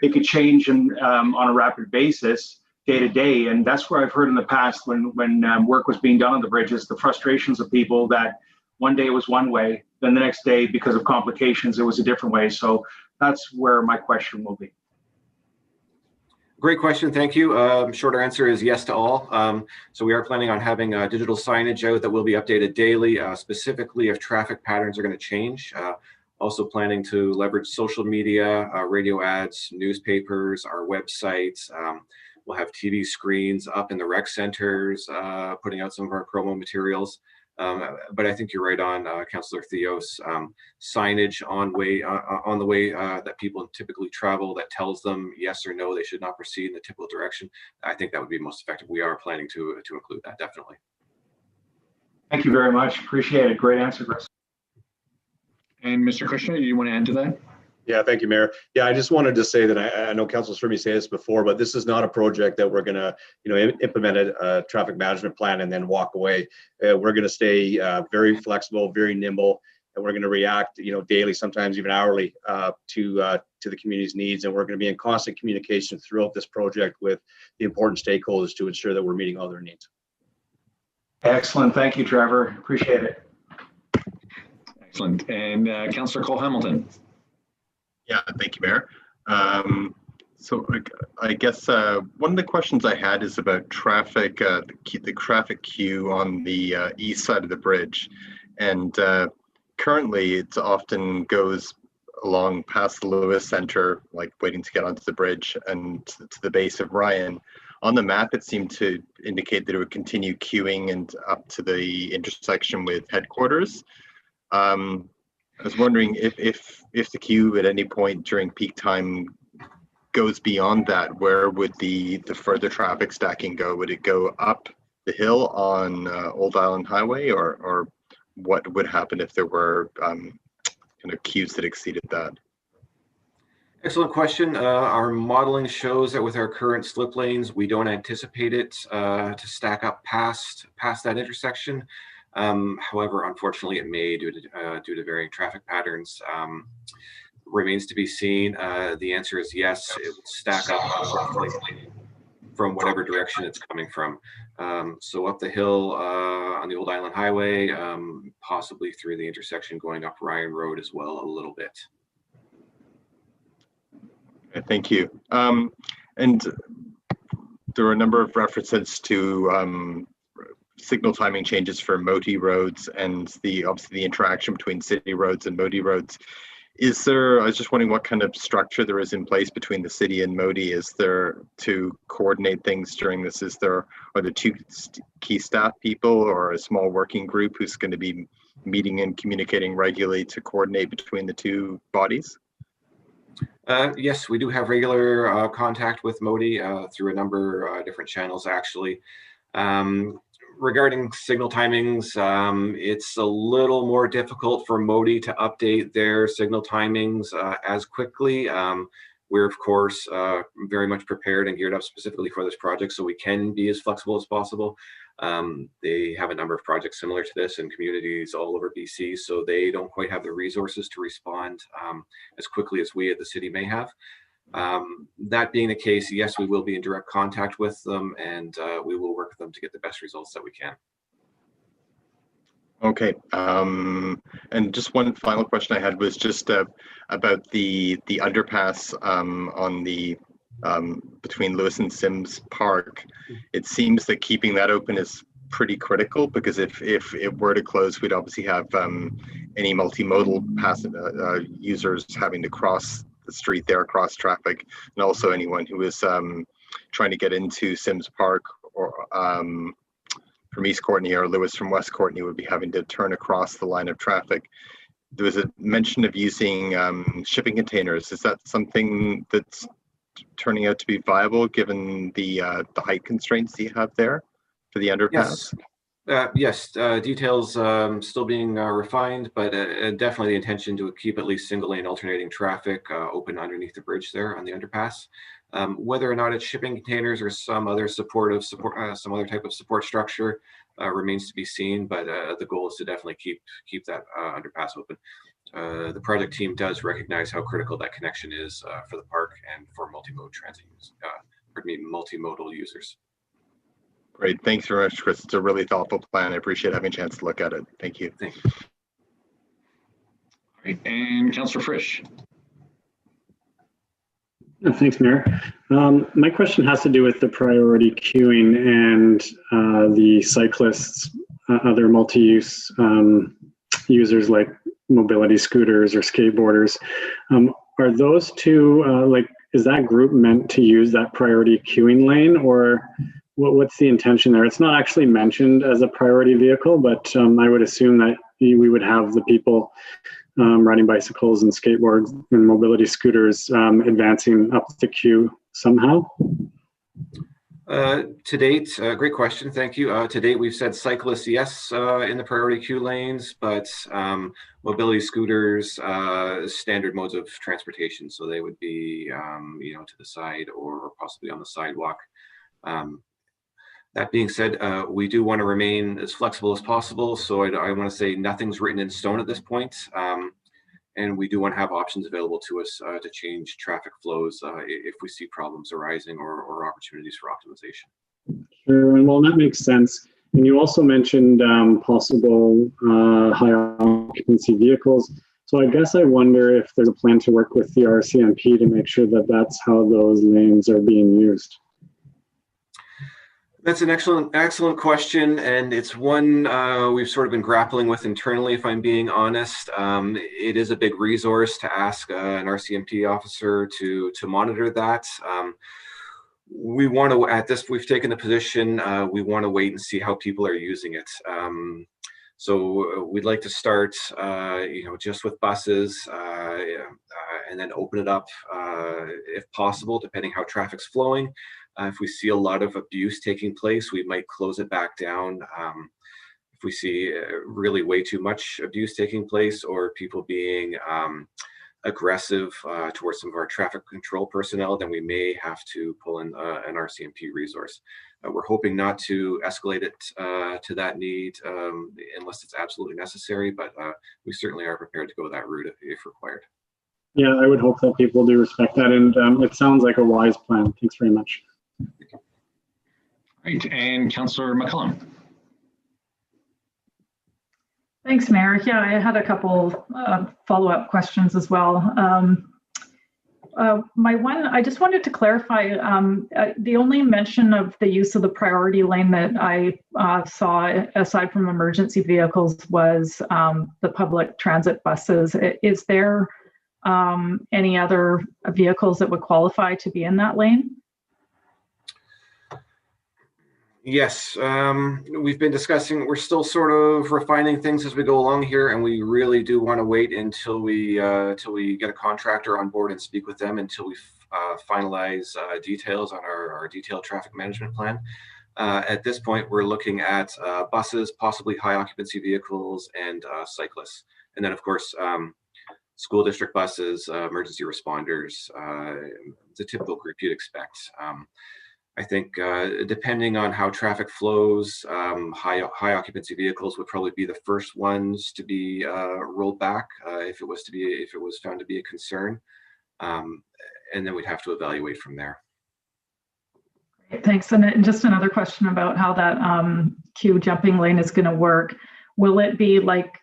it could change on a rapid basis day to day. And that's where I've heard in the past when work was being done on the bridges, the frustrations of people that one day it was one way, then the next day, because of complications, it was a different way. So that's where my question will be. Great question, thank you. Shorter answer is yes to all. So we are planning on having digital signage out that will be updated daily, specifically if traffic patterns are going to change. Also planning to leverage social media, radio ads, newspapers, our websites. We'll have TV screens up in the rec centers, putting out some of our promo materials. But I think you're right on, Councillor Theos. Signage on the way that people typically travel that tells them yes or no, they should not proceed in the typical direction. I think that would be most effective. We are planning to include that, definitely. Thank you very much. Appreciate it. Great answer, Chris. And Mr. Kushner, do you want to add to that? Yeah, thank you, Mayor. Yeah, I just wanted to say that I know Council's heard me say this before, but this is not a project that we're going to, you know, implement a traffic management plan and then walk away. We're going to stay very flexible, very nimble, and we're going to react, you know, daily, sometimes even hourly, to the community's needs. And we're going to be in constant communication throughout this project with the important stakeholders to ensure that we're meeting all their needs. Excellent. Thank you, Trevor. Appreciate it. Excellent. And Councillor Cole Hamilton. Yeah, thank you, Mayor. So I guess one of the questions I had is about traffic, the traffic queue on the east side of the bridge. And currently it often goes along past the Lewis Center, like waiting to get onto the bridge and to the base of Ryan. On the map, it seemed to indicate that it would continue queuing and up to the intersection with headquarters. I was wondering if the queue at any point during peak time goes beyond that, where would the further traffic stacking go? Would it go up the hill on Old Island Highway, or what would happen if there were kind of queues that exceeded that? Excellent question. Our modeling shows that with our current slip lanes, we don't anticipate it to stack up past that intersection. However, unfortunately, it may due to varying traffic patterns. Remains to be seen. The answer is yes, it would stack up from whatever direction it's coming from. So up the hill on the Old Island Highway, possibly through the intersection going up Ryan Road as well a little bit. Okay, thank you. And there were a number of references to signal timing changes for MOTI roads and obviously the interaction between city roads and MOTI roads. I was just wondering what kind of structure there is in place between the city and MOTI. Is there to coordinate things during this? Are there two key staff people or a small working group who's going to be meeting and communicating regularly to coordinate between the two bodies? Yes, we do have regular contact with MOTI through a number of different channels, actually. Regarding signal timings, it's a little more difficult for MODI to update their signal timings as quickly. We're, of course, very much prepared and geared up specifically for this project, so we can be as flexible as possible. They have a number of projects similar to this in communities all over BC, so they don't quite have the resources to respond as quickly as we at the city may have. That being the case, yes, we will be in direct contact with them, and we will work with them to get the best results that we can. Okay, and just one final question I had was just about the underpass on the between Lewis and Sims Park. It seems that keeping that open is pretty critical, because if it were to close, we'd obviously have any multimodal users having to cross the street there, across traffic, and also anyone who is trying to get into Sims Park or from East Courtenay, or Lewis from West Courtenay, would be having to turn across the line of traffic. There was a mention of using shipping containers. Is that something that's turning out to be viable given the height constraints that you have there for the underpass? Yes, details still being refined, but definitely the intention to keep at least single lane alternating traffic open underneath the bridge there on the underpass. Whether or not it's shipping containers or some other some other type of support structure remains to be seen, but the goal is to definitely keep that underpass open. The project team does recognize how critical that connection is for the park and for multimodal users. Great, thanks very much, Chris. It's a really thoughtful plan. I appreciate having a chance to look at it. Thank you. Thank you. Great, and Councillor Frisch. Thanks, Mayor. My question has to do with the priority queuing and the cyclists, other multi-use users like mobility scooters or skateboarders. Are those two, is that group meant to use that priority queuing lane, or what's the intention there? It's not actually mentioned as a priority vehicle, but I would assume that we would have the people riding bicycles and skateboards and mobility scooters advancing up the queue somehow? To date, great question, thank you. To date, we've said cyclists, yes, in the priority queue lanes, but mobility scooters, standard modes of transportation, so they would be, to the side or possibly on the sidewalk. That being said, we do want to remain as flexible as possible. So I want to say nothing's written in stone at this point. And we do want to have options available to us to change traffic flows if we see problems arising or opportunities for optimization. Sure, and well, that makes sense. And you also mentioned possible higher occupancy vehicles. So I guess I wonder if there's a plan to work with the RCMP to make sure that that's how those lanes are being used. That's an excellent question, and it's one we've sort of been grappling with internally, if I'm being honest. It is a big resource to ask an RCMP officer to monitor that. We want to, we've taken the position, we want to wait and see how people are using it. So we'd like to start, just with buses, and then open it up if possible, depending how traffic's flowing. If we see a lot of abuse taking place, we might close it back down. If we see really way too much abuse taking place or people being aggressive towards some of our traffic control personnel, then we may have to pull in an RCMP resource. We're hoping not to escalate it to that need unless it's absolutely necessary, but we certainly are prepared to go that route if required. Yeah, I would hope that people do respect that, and it sounds like a wise plan. Thanks very much. Great, and Councillor McCullum. Thanks, Mayor. Yeah, I had a couple follow-up questions as well. I just wanted to clarify, the only mention of the use of the priority lane that I saw, aside from emergency vehicles, was the public transit buses. Is there any other vehicles that would qualify to be in that lane? Yes, we've been discussing, we're still sort of refining things as we go along here, and we really do want to wait until we get a contractor on board and speak with them until we finalize details on our detailed traffic management plan. At this point, we're looking at buses, possibly high occupancy vehicles, and cyclists. And then, of course, school district buses, emergency responders, the typical group you'd expect. I think depending on how traffic flows, high occupancy vehicles would probably be the first ones to be rolled back if it was found to be a concern, and then we'd have to evaluate from there. Thanks. And just another question about how that queue jumping lane is going to work. Will it be like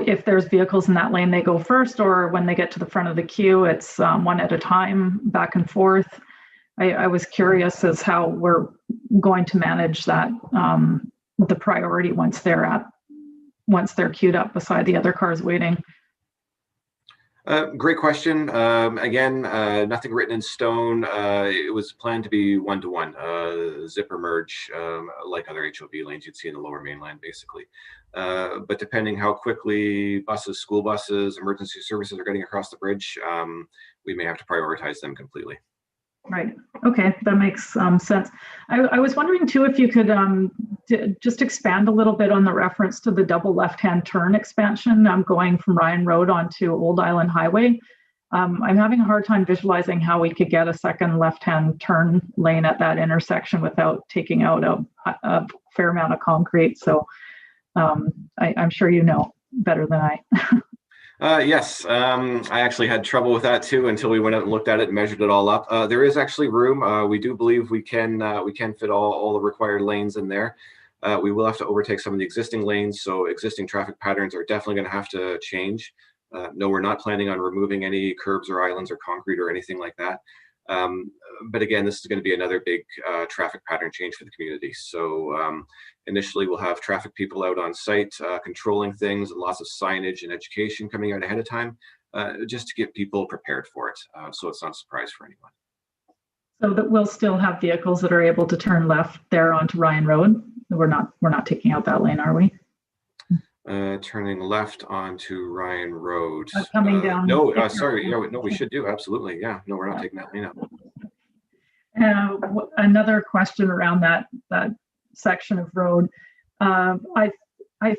if there's vehicles in that lane, they go first, or when they get to the front of the queue, it's one at a time, back and forth? I was curious as how we're going to manage that, the priority once they're queued up beside the other cars waiting. Great question. Again, nothing written in stone. It was planned to be one-to-one, zipper merge, like other HOV lanes you'd see in the lower mainland, basically. But depending how quickly buses, school buses, emergency services are getting across the bridge, we may have to prioritize them completely. Right. Okay, that makes sense. I was wondering too if you could just expand a little bit on the reference to the double left-hand turn expansion going from Ryan Road onto Old Island Highway. I'm having a hard time visualizing how we could get a second left-hand turn lane at that intersection without taking out a fair amount of concrete. So I'm sure you know better than I. Yes, I actually had trouble with that too until we went out and looked at it and measured it all up. There is actually room. We do believe we can fit all the required lanes in there. We will have to overtake some of the existing lanes, so existing traffic patterns are definitely going to have to change. No, we're not planning on removing any curbs or islands or concrete or anything like that. But again, this is going to be another big traffic pattern change for the community. So initially we'll have traffic people out on site controlling things, and lots of signage and education coming out ahead of time, just to get people prepared for it, so it's not a surprise for anyone. So that we'll still have vehicles that are able to turn left there onto Ryan Road. We're not taking out that lane, are we? Turning left onto Ryan Road. Coming down. No, sorry. Yeah, no, we should do. Absolutely. Yeah. No, we're not taking that lane out. Another question around that section of road. I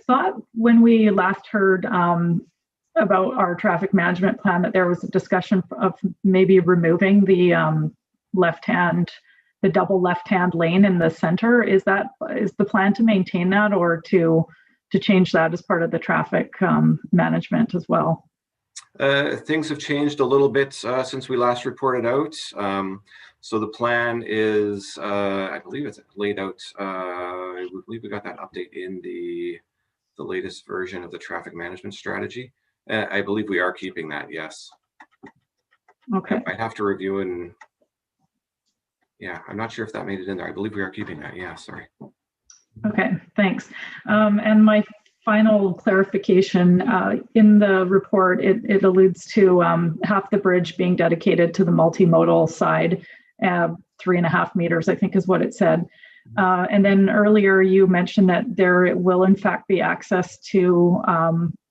thought when we last heard about our traffic management plan that there was a discussion of maybe removing the double left-hand lane in the center. Is the plan to maintain that, or to change that as part of the traffic management as well? Things have changed a little bit since we last reported out. So the plan is, I believe it's laid out, I believe we got that update in the latest version of the traffic management strategy. I believe we are keeping that, yes. Okay. I'd have to review, and yeah, I'm not sure if that made it in there. I believe we are keeping that, yeah, sorry. Okay, thanks. And my final clarification, in the report, it alludes to half the bridge being dedicated to the multimodal side, 3.5 meters, I think is what it said. And then earlier you mentioned that there will in fact be access to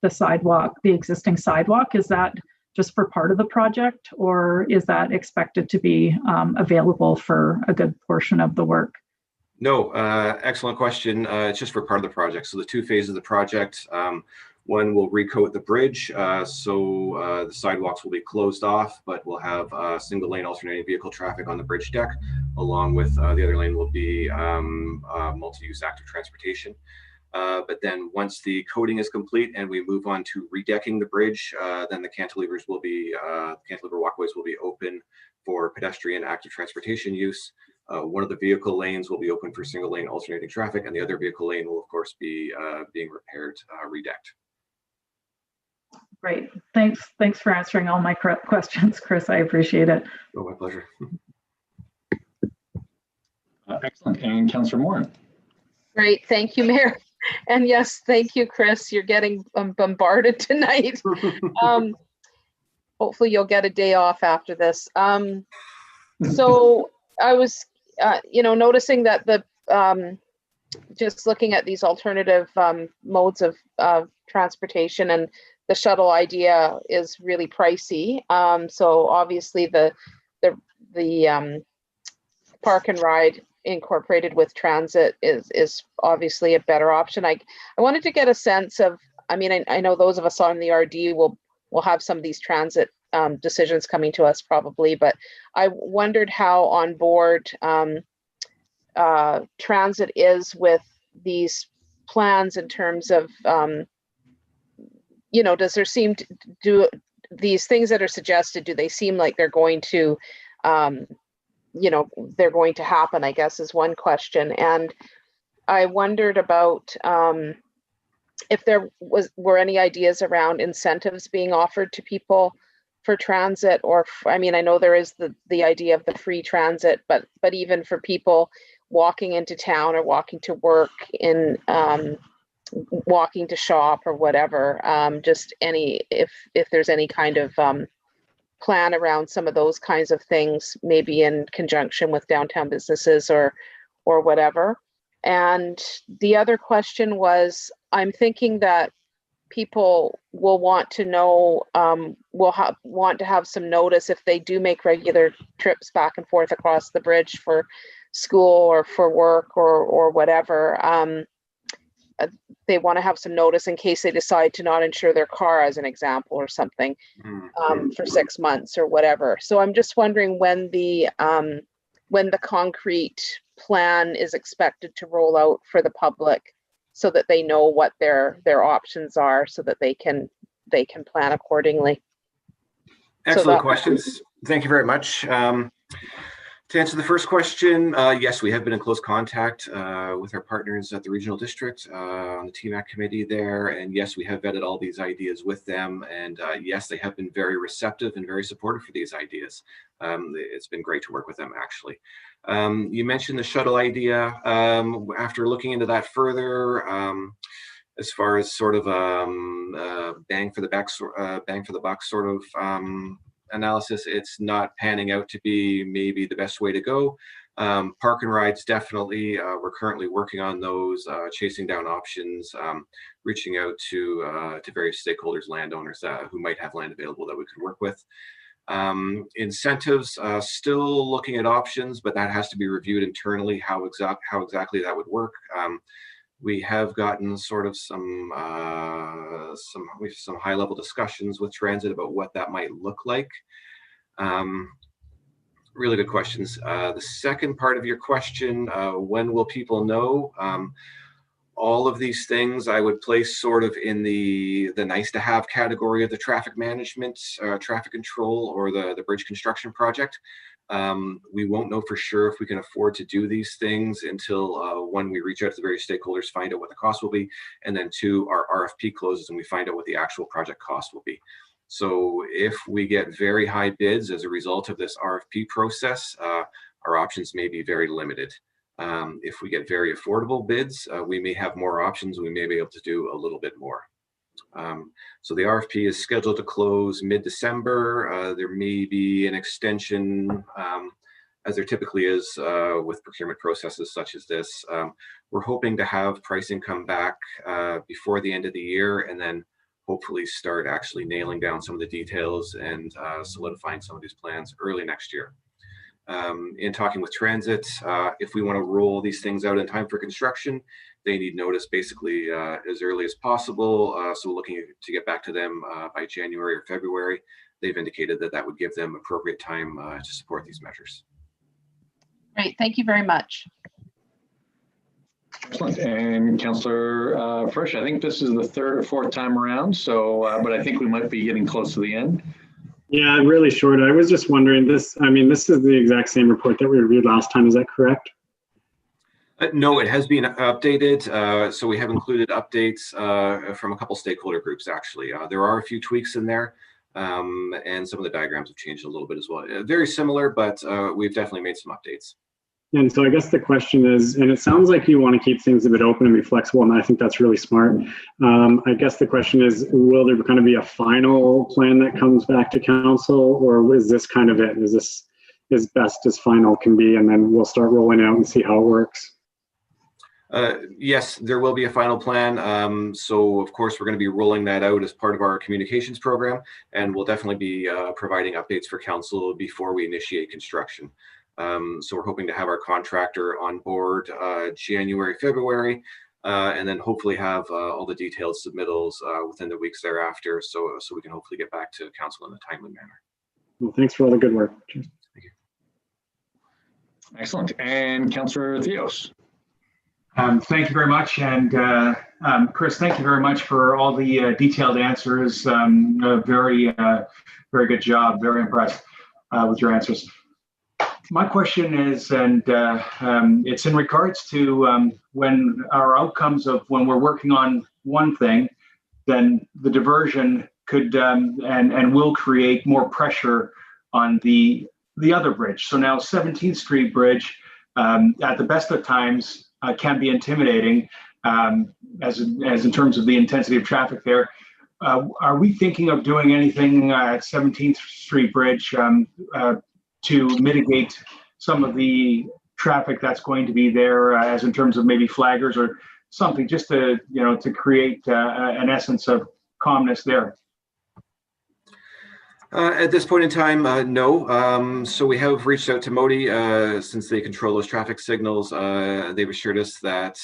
the sidewalk, the existing sidewalk. Is that just for part of the project, or is that expected to be available for a good portion of the work? No, excellent question. It's just for part of the project. So the two phases of the project, one will recoat the bridge, so the sidewalks will be closed off, but we'll have single lane alternating vehicle traffic on the bridge deck, along with the other lane will be multi-use active transportation. But then once the coating is complete and we move on to redecking the bridge, then the cantilevers will be, cantilever walkways will be open for pedestrian active transportation use. One of the vehicle lanes will be open for single lane alternating traffic, and the other vehicle lane will of course be being repaired, redecked. Great, thanks for answering all my questions, Chris. I appreciate it. Oh, my pleasure. Excellent. And Councillor Moore. Great, thank you, Mayor. And yes, thank you, Chris. You're getting bombarded tonight. Hopefully you'll get a day off after this. So I was, noticing that just looking at these alternative modes of transportation, and the shuttle idea is really pricey. So obviously the park and ride incorporated with transit is obviously a better option. I wanted to get a sense of, I mean, I know those of us on the RD will have some of these transit decisions coming to us probably, but I wondered how on board transit is with these plans in terms of, you know, does there seem to do these things that are suggested, do they seem like they're going to, you know, they're going to happen, I guess, is one question. And I wondered about if there were any ideas around incentives being offered to people for transit, or I mean, I know there is the idea of the free transit, but even for people walking into town or walking to work, in walking to shop or whatever, just any, if there's any kind of plan around some of those kinds of things, maybe in conjunction with downtown businesses or whatever. And the other question was, I'm thinking that people will want to know, want to have some notice if they do make regular trips back and forth across the bridge for school or for work or whatever. They want to have some notice in case they decide to not insure their car, as an example, or something, for 6 months or whatever. So I'm just wondering when the concrete plan is expected to roll out for the public, so that they know what their options are, so that they can plan accordingly. Excellent questions. Thank you very much. To answer the first question, yes, we have been in close contact with our partners at the regional district on the TMAC committee there. And yes, we have vetted all these ideas with them. And yes, they have been very receptive and very supportive for these ideas. It's been great to work with them, actually. You mentioned the shuttle idea. After looking into that further, as far as sort of bang for the buck sort of analysis, it's not panning out to be maybe the best way to go. Park and rides, definitely. We're currently working on those, chasing down options, reaching out to various stakeholders, landowners who might have land available that we could work with. Incentives, still looking at options, but that has to be reviewed internally, how exactly that would work. We have gotten sort of some high-level discussions with transit about what that might look like. Really good questions. The second part of your question, when will people know? All of these things I would place sort of in the nice to have category of the traffic management, traffic control, or the bridge construction project. We won't know for sure if we can afford to do these things until when we reach out to the various stakeholders, find out what the cost will be, and then two, our RFP closes and we find out what the actual project cost will be. So if we get very high bids as a result of this RFP process, our options may be very limited. If we get very affordable bids, we may have more options. We may be able to do a little bit more. So the RFP is scheduled to close mid-December. There may be an extension, as there typically is with procurement processes such as this. We're hoping to have pricing come back before the end of the year, and then hopefully start actually nailing down some of the details and solidifying some of these plans early next year. In talking with transit, if we want to roll these things out in time for construction, they need notice basically as early as possible. So we're looking to get back to them by January or February. They've indicated that that would give them appropriate time to support these measures. Great, thank you very much. Excellent. And Councillor Frisch, I think this is the third or fourth time around, so but I think we might be getting close to the end. Yeah, really short. I was just wondering, this is the exact same report that we reviewed last time, is that correct? No, it has been updated. So we have included updates from a couple stakeholder groups, actually. There are a few tweaks in there, and some of the diagrams have changed a little bit as well. Very similar, but we've definitely made some updates. And so I guess the question is, and it sounds like you want to keep things a bit open and be flexible, and I think that's really smart. I guess the question is, will there kind of be a final plan that comes back to council, or is this kind of it? Is this as best as final can be, and then we'll start rolling out and see how it works? Yes, there will be a final plan. So of course, we're going to be rolling that out as part of our communications program, and we'll definitely be providing updates for council before we initiate construction. So we're hoping to have our contractor on board January, February, and then hopefully have all the detailed submittals within the weeks thereafter, so we can hopefully get back to council in a timely manner. Well, thanks for all the good work. Cheers. Thank you. Excellent. And Councillor Theos. Thank you very much. And Chris, thank you very much for all the detailed answers. Very good job. Very impressed with your answers. My question is, and it's in regards to when our outcomes of when we're working on one thing, then the diversion could and will create more pressure on the other bridge. So now 17th Street Bridge, at the best of times, can be intimidating as in terms of the intensity of traffic there. Are we thinking of doing anything at 17th Street Bridge to mitigate some of the traffic that's going to be there, as in terms of maybe flaggers or something, just to to create an essence of calmness there? At this point in time, no. So we have reached out to Modi since they control those traffic signals. They've assured us that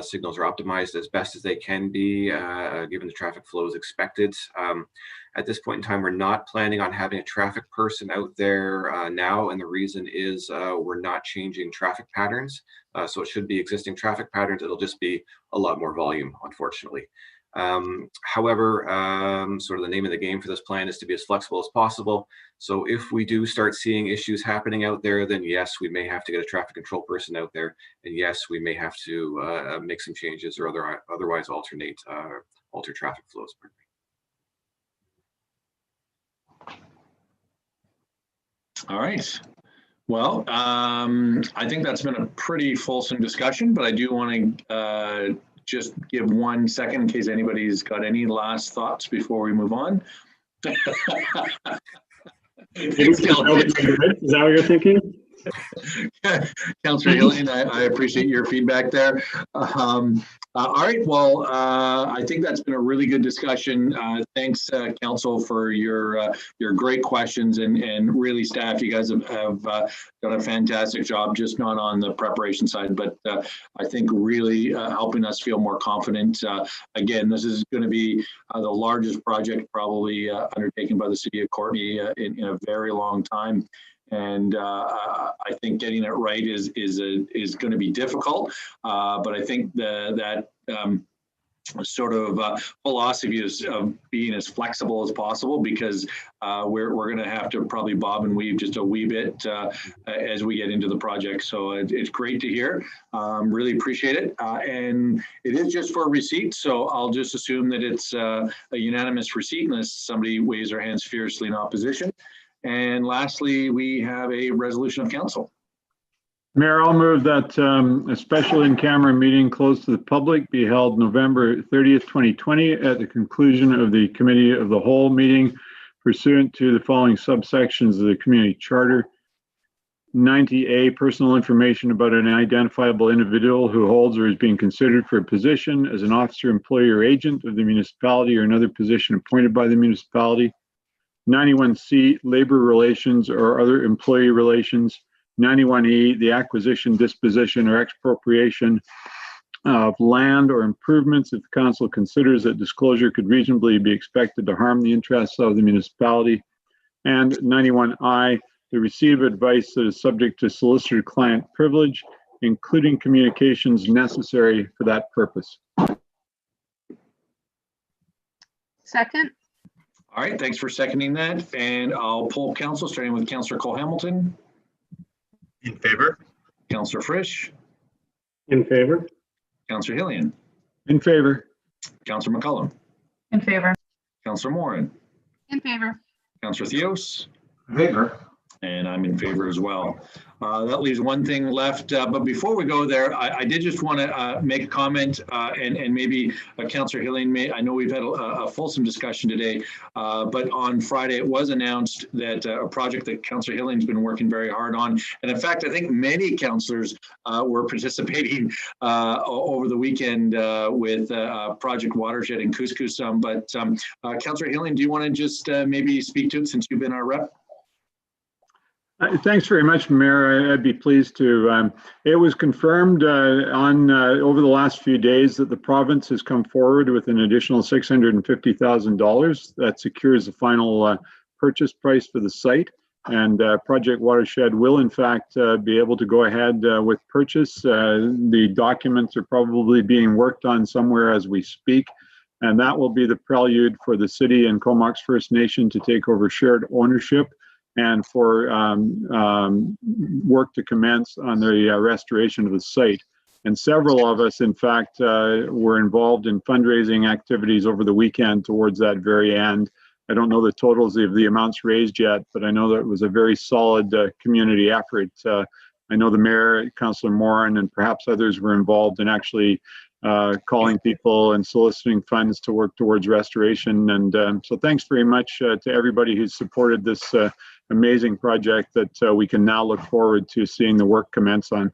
signals are optimized as best as they can be, given the traffic flows expected. At this point in time, we're not planning on having a traffic person out there now, and the reason is we're not changing traffic patterns. So it should be existing traffic patterns. It'll just be a lot more volume, unfortunately. However, sort of the name of the game for this plan is to be as flexible as possible. So if we do start seeing issues happening out there, then yes, we may have to get a traffic control person out there, and yes, we may have to make some changes or otherwise alter traffic flows. All right. Well, I think that's been a pretty fulsome discussion, but I do want to just give 1 second in case anybody's got any last thoughts before we move on. Is that what you're thinking? Councillor Hillian, I appreciate your feedback there. All right, well, I think that's been a really good discussion. Thanks, Council, for your great questions, and really, staff, you guys have done a fantastic job, just not on the preparation side, but I think really helping us feel more confident. Again, this is going to be the largest project probably undertaken by the City of Courtenay in a very long time. And I think getting it right is going to be difficult, but I think that sort of philosophy of being as flexible as possible, because we're going to have to probably bob and weave just a wee bit as we get into the project. So it's great to hear. Really appreciate it. And it is just for a receipt, so I'll just assume that it's a unanimous receipt unless somebody waves their hands fiercely in opposition. And lastly, we have a resolution of council. Mayor, I'll move that a special in-camera meeting closed to the public be held November 30th, 2020 at the conclusion of the Committee of the Whole meeting pursuant to the following subsections of the Community Charter. 90A, personal information about an identifiable individual who holds or is being considered for a position as an officer, employee, or agent of the municipality or another position appointed by the municipality. 91C, labor relations or other employee relations. 91E, the acquisition, disposition, or expropriation of land or improvements if the council considers that disclosure could reasonably be expected to harm the interests of the municipality. And 91I, the receipt of advice that is subject to solicitor-client privilege, including communications necessary for that purpose. Second. All right, thanks for seconding that. And I'll poll council, starting with Councillor Cole-Hamilton. In favor. Councillor Frisch. In favor. Councillor Hillian. In favor. Councillor McCullum. In favor. Councillor Morin. In favor. Councillor Theos. In favor. And I'm in favor as well. That leaves one thing left, but before we go there, I did just want to make a comment, and maybe Councillor Hillian I know we've had a fulsome discussion today, but on Friday it was announced that a project that Councillor Hillian's been working very hard on, and in fact I think many councillors were participating over the weekend with Project Watershed in Couscous. But Councillor Hillian, do you want to just maybe speak to it since you've been our rep? Thanks very much, Mayor. I'd be pleased to. It was confirmed over the last few days that the province has come forward with an additional $650,000 that secures the final purchase price for the site. And Project Watershed will, in fact, be able to go ahead with purchase. The documents are probably being worked on somewhere as we speak. And that will be the prelude for the city and Comox First Nation to take over shared ownership and for work to commence on the restoration of the site. And several of us, in fact, were involved in fundraising activities over the weekend towards that very end. I don't know the totals of the amounts raised yet, but I know that it was a very solid community effort. I know the mayor, Councillor Moran, and perhaps others were involved in actually calling people and soliciting funds to work towards restoration. And so thanks very much to everybody who's supported this amazing project that we can now look forward to seeing the work commence on.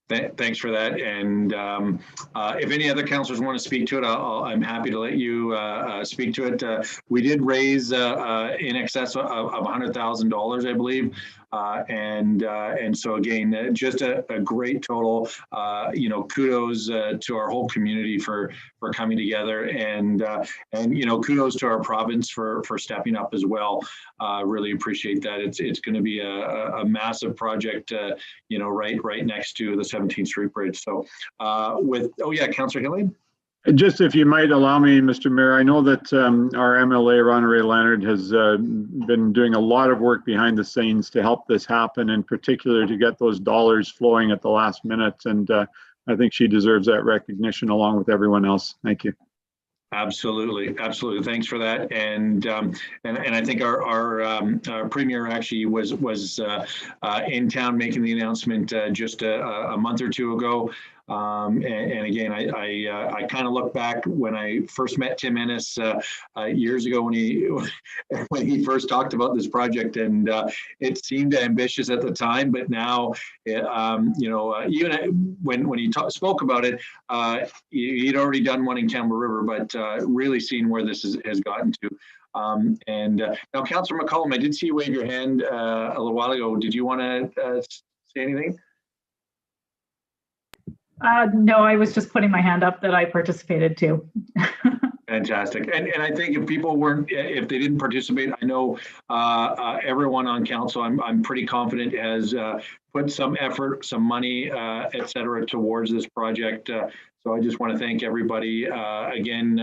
Thanks for that. And if any other councillors want to speak to it, I'm happy to let you speak to it. We did raise in excess of $100,000, I believe. And so again, just a great total. Kudos to our whole community for coming together, and kudos to our province for stepping up as well. Really appreciate that. It's going to be a massive project. Right next to the 17th Street Bridge. So Councillor Hillian. Just if you might allow me, Mr. Mayor, I know that our MLA, Ronneray Leonard, has been doing a lot of work behind the scenes to help this happen, in particular to get those dollars flowing at the last minute. And I think she deserves that recognition along with everyone else. Thank you. Absolutely. Thanks for that. And I think our premier actually was in town making the announcement just a month or two ago. And again, I kind of look back when I first met Tim Ennis years ago when he first talked about this project, and it seemed ambitious at the time, but now, even when he spoke about it, he'd already done one in Campbell River, but really seeing where this has gotten to. Now, Councillor McCollum, I did see you wave your hand a little while ago. Did you want to say anything? No, I was just putting my hand up that I participated too. Fantastic. And I think if they didn't participate, I know everyone on council, I'm pretty confident has put some effort, some money, et cetera, towards this project. So I just want to thank everybody again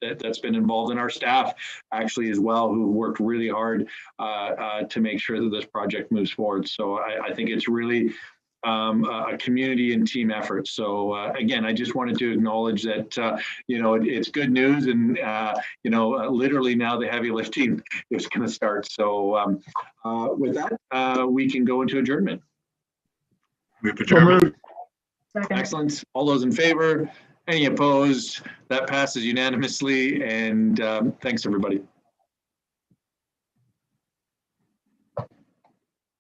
that's been involved, in our staff actually as well, who worked really hard to make sure that this project moves forward. So I think it's really a community and team effort. So again, I just wanted to acknowledge that it's good news, and literally now the heavy lifting is going to start. So with that, we can go into adjournment. Move adjournment. Excellent. All those in favor? Any opposed? That passes unanimously. And thanks, everybody.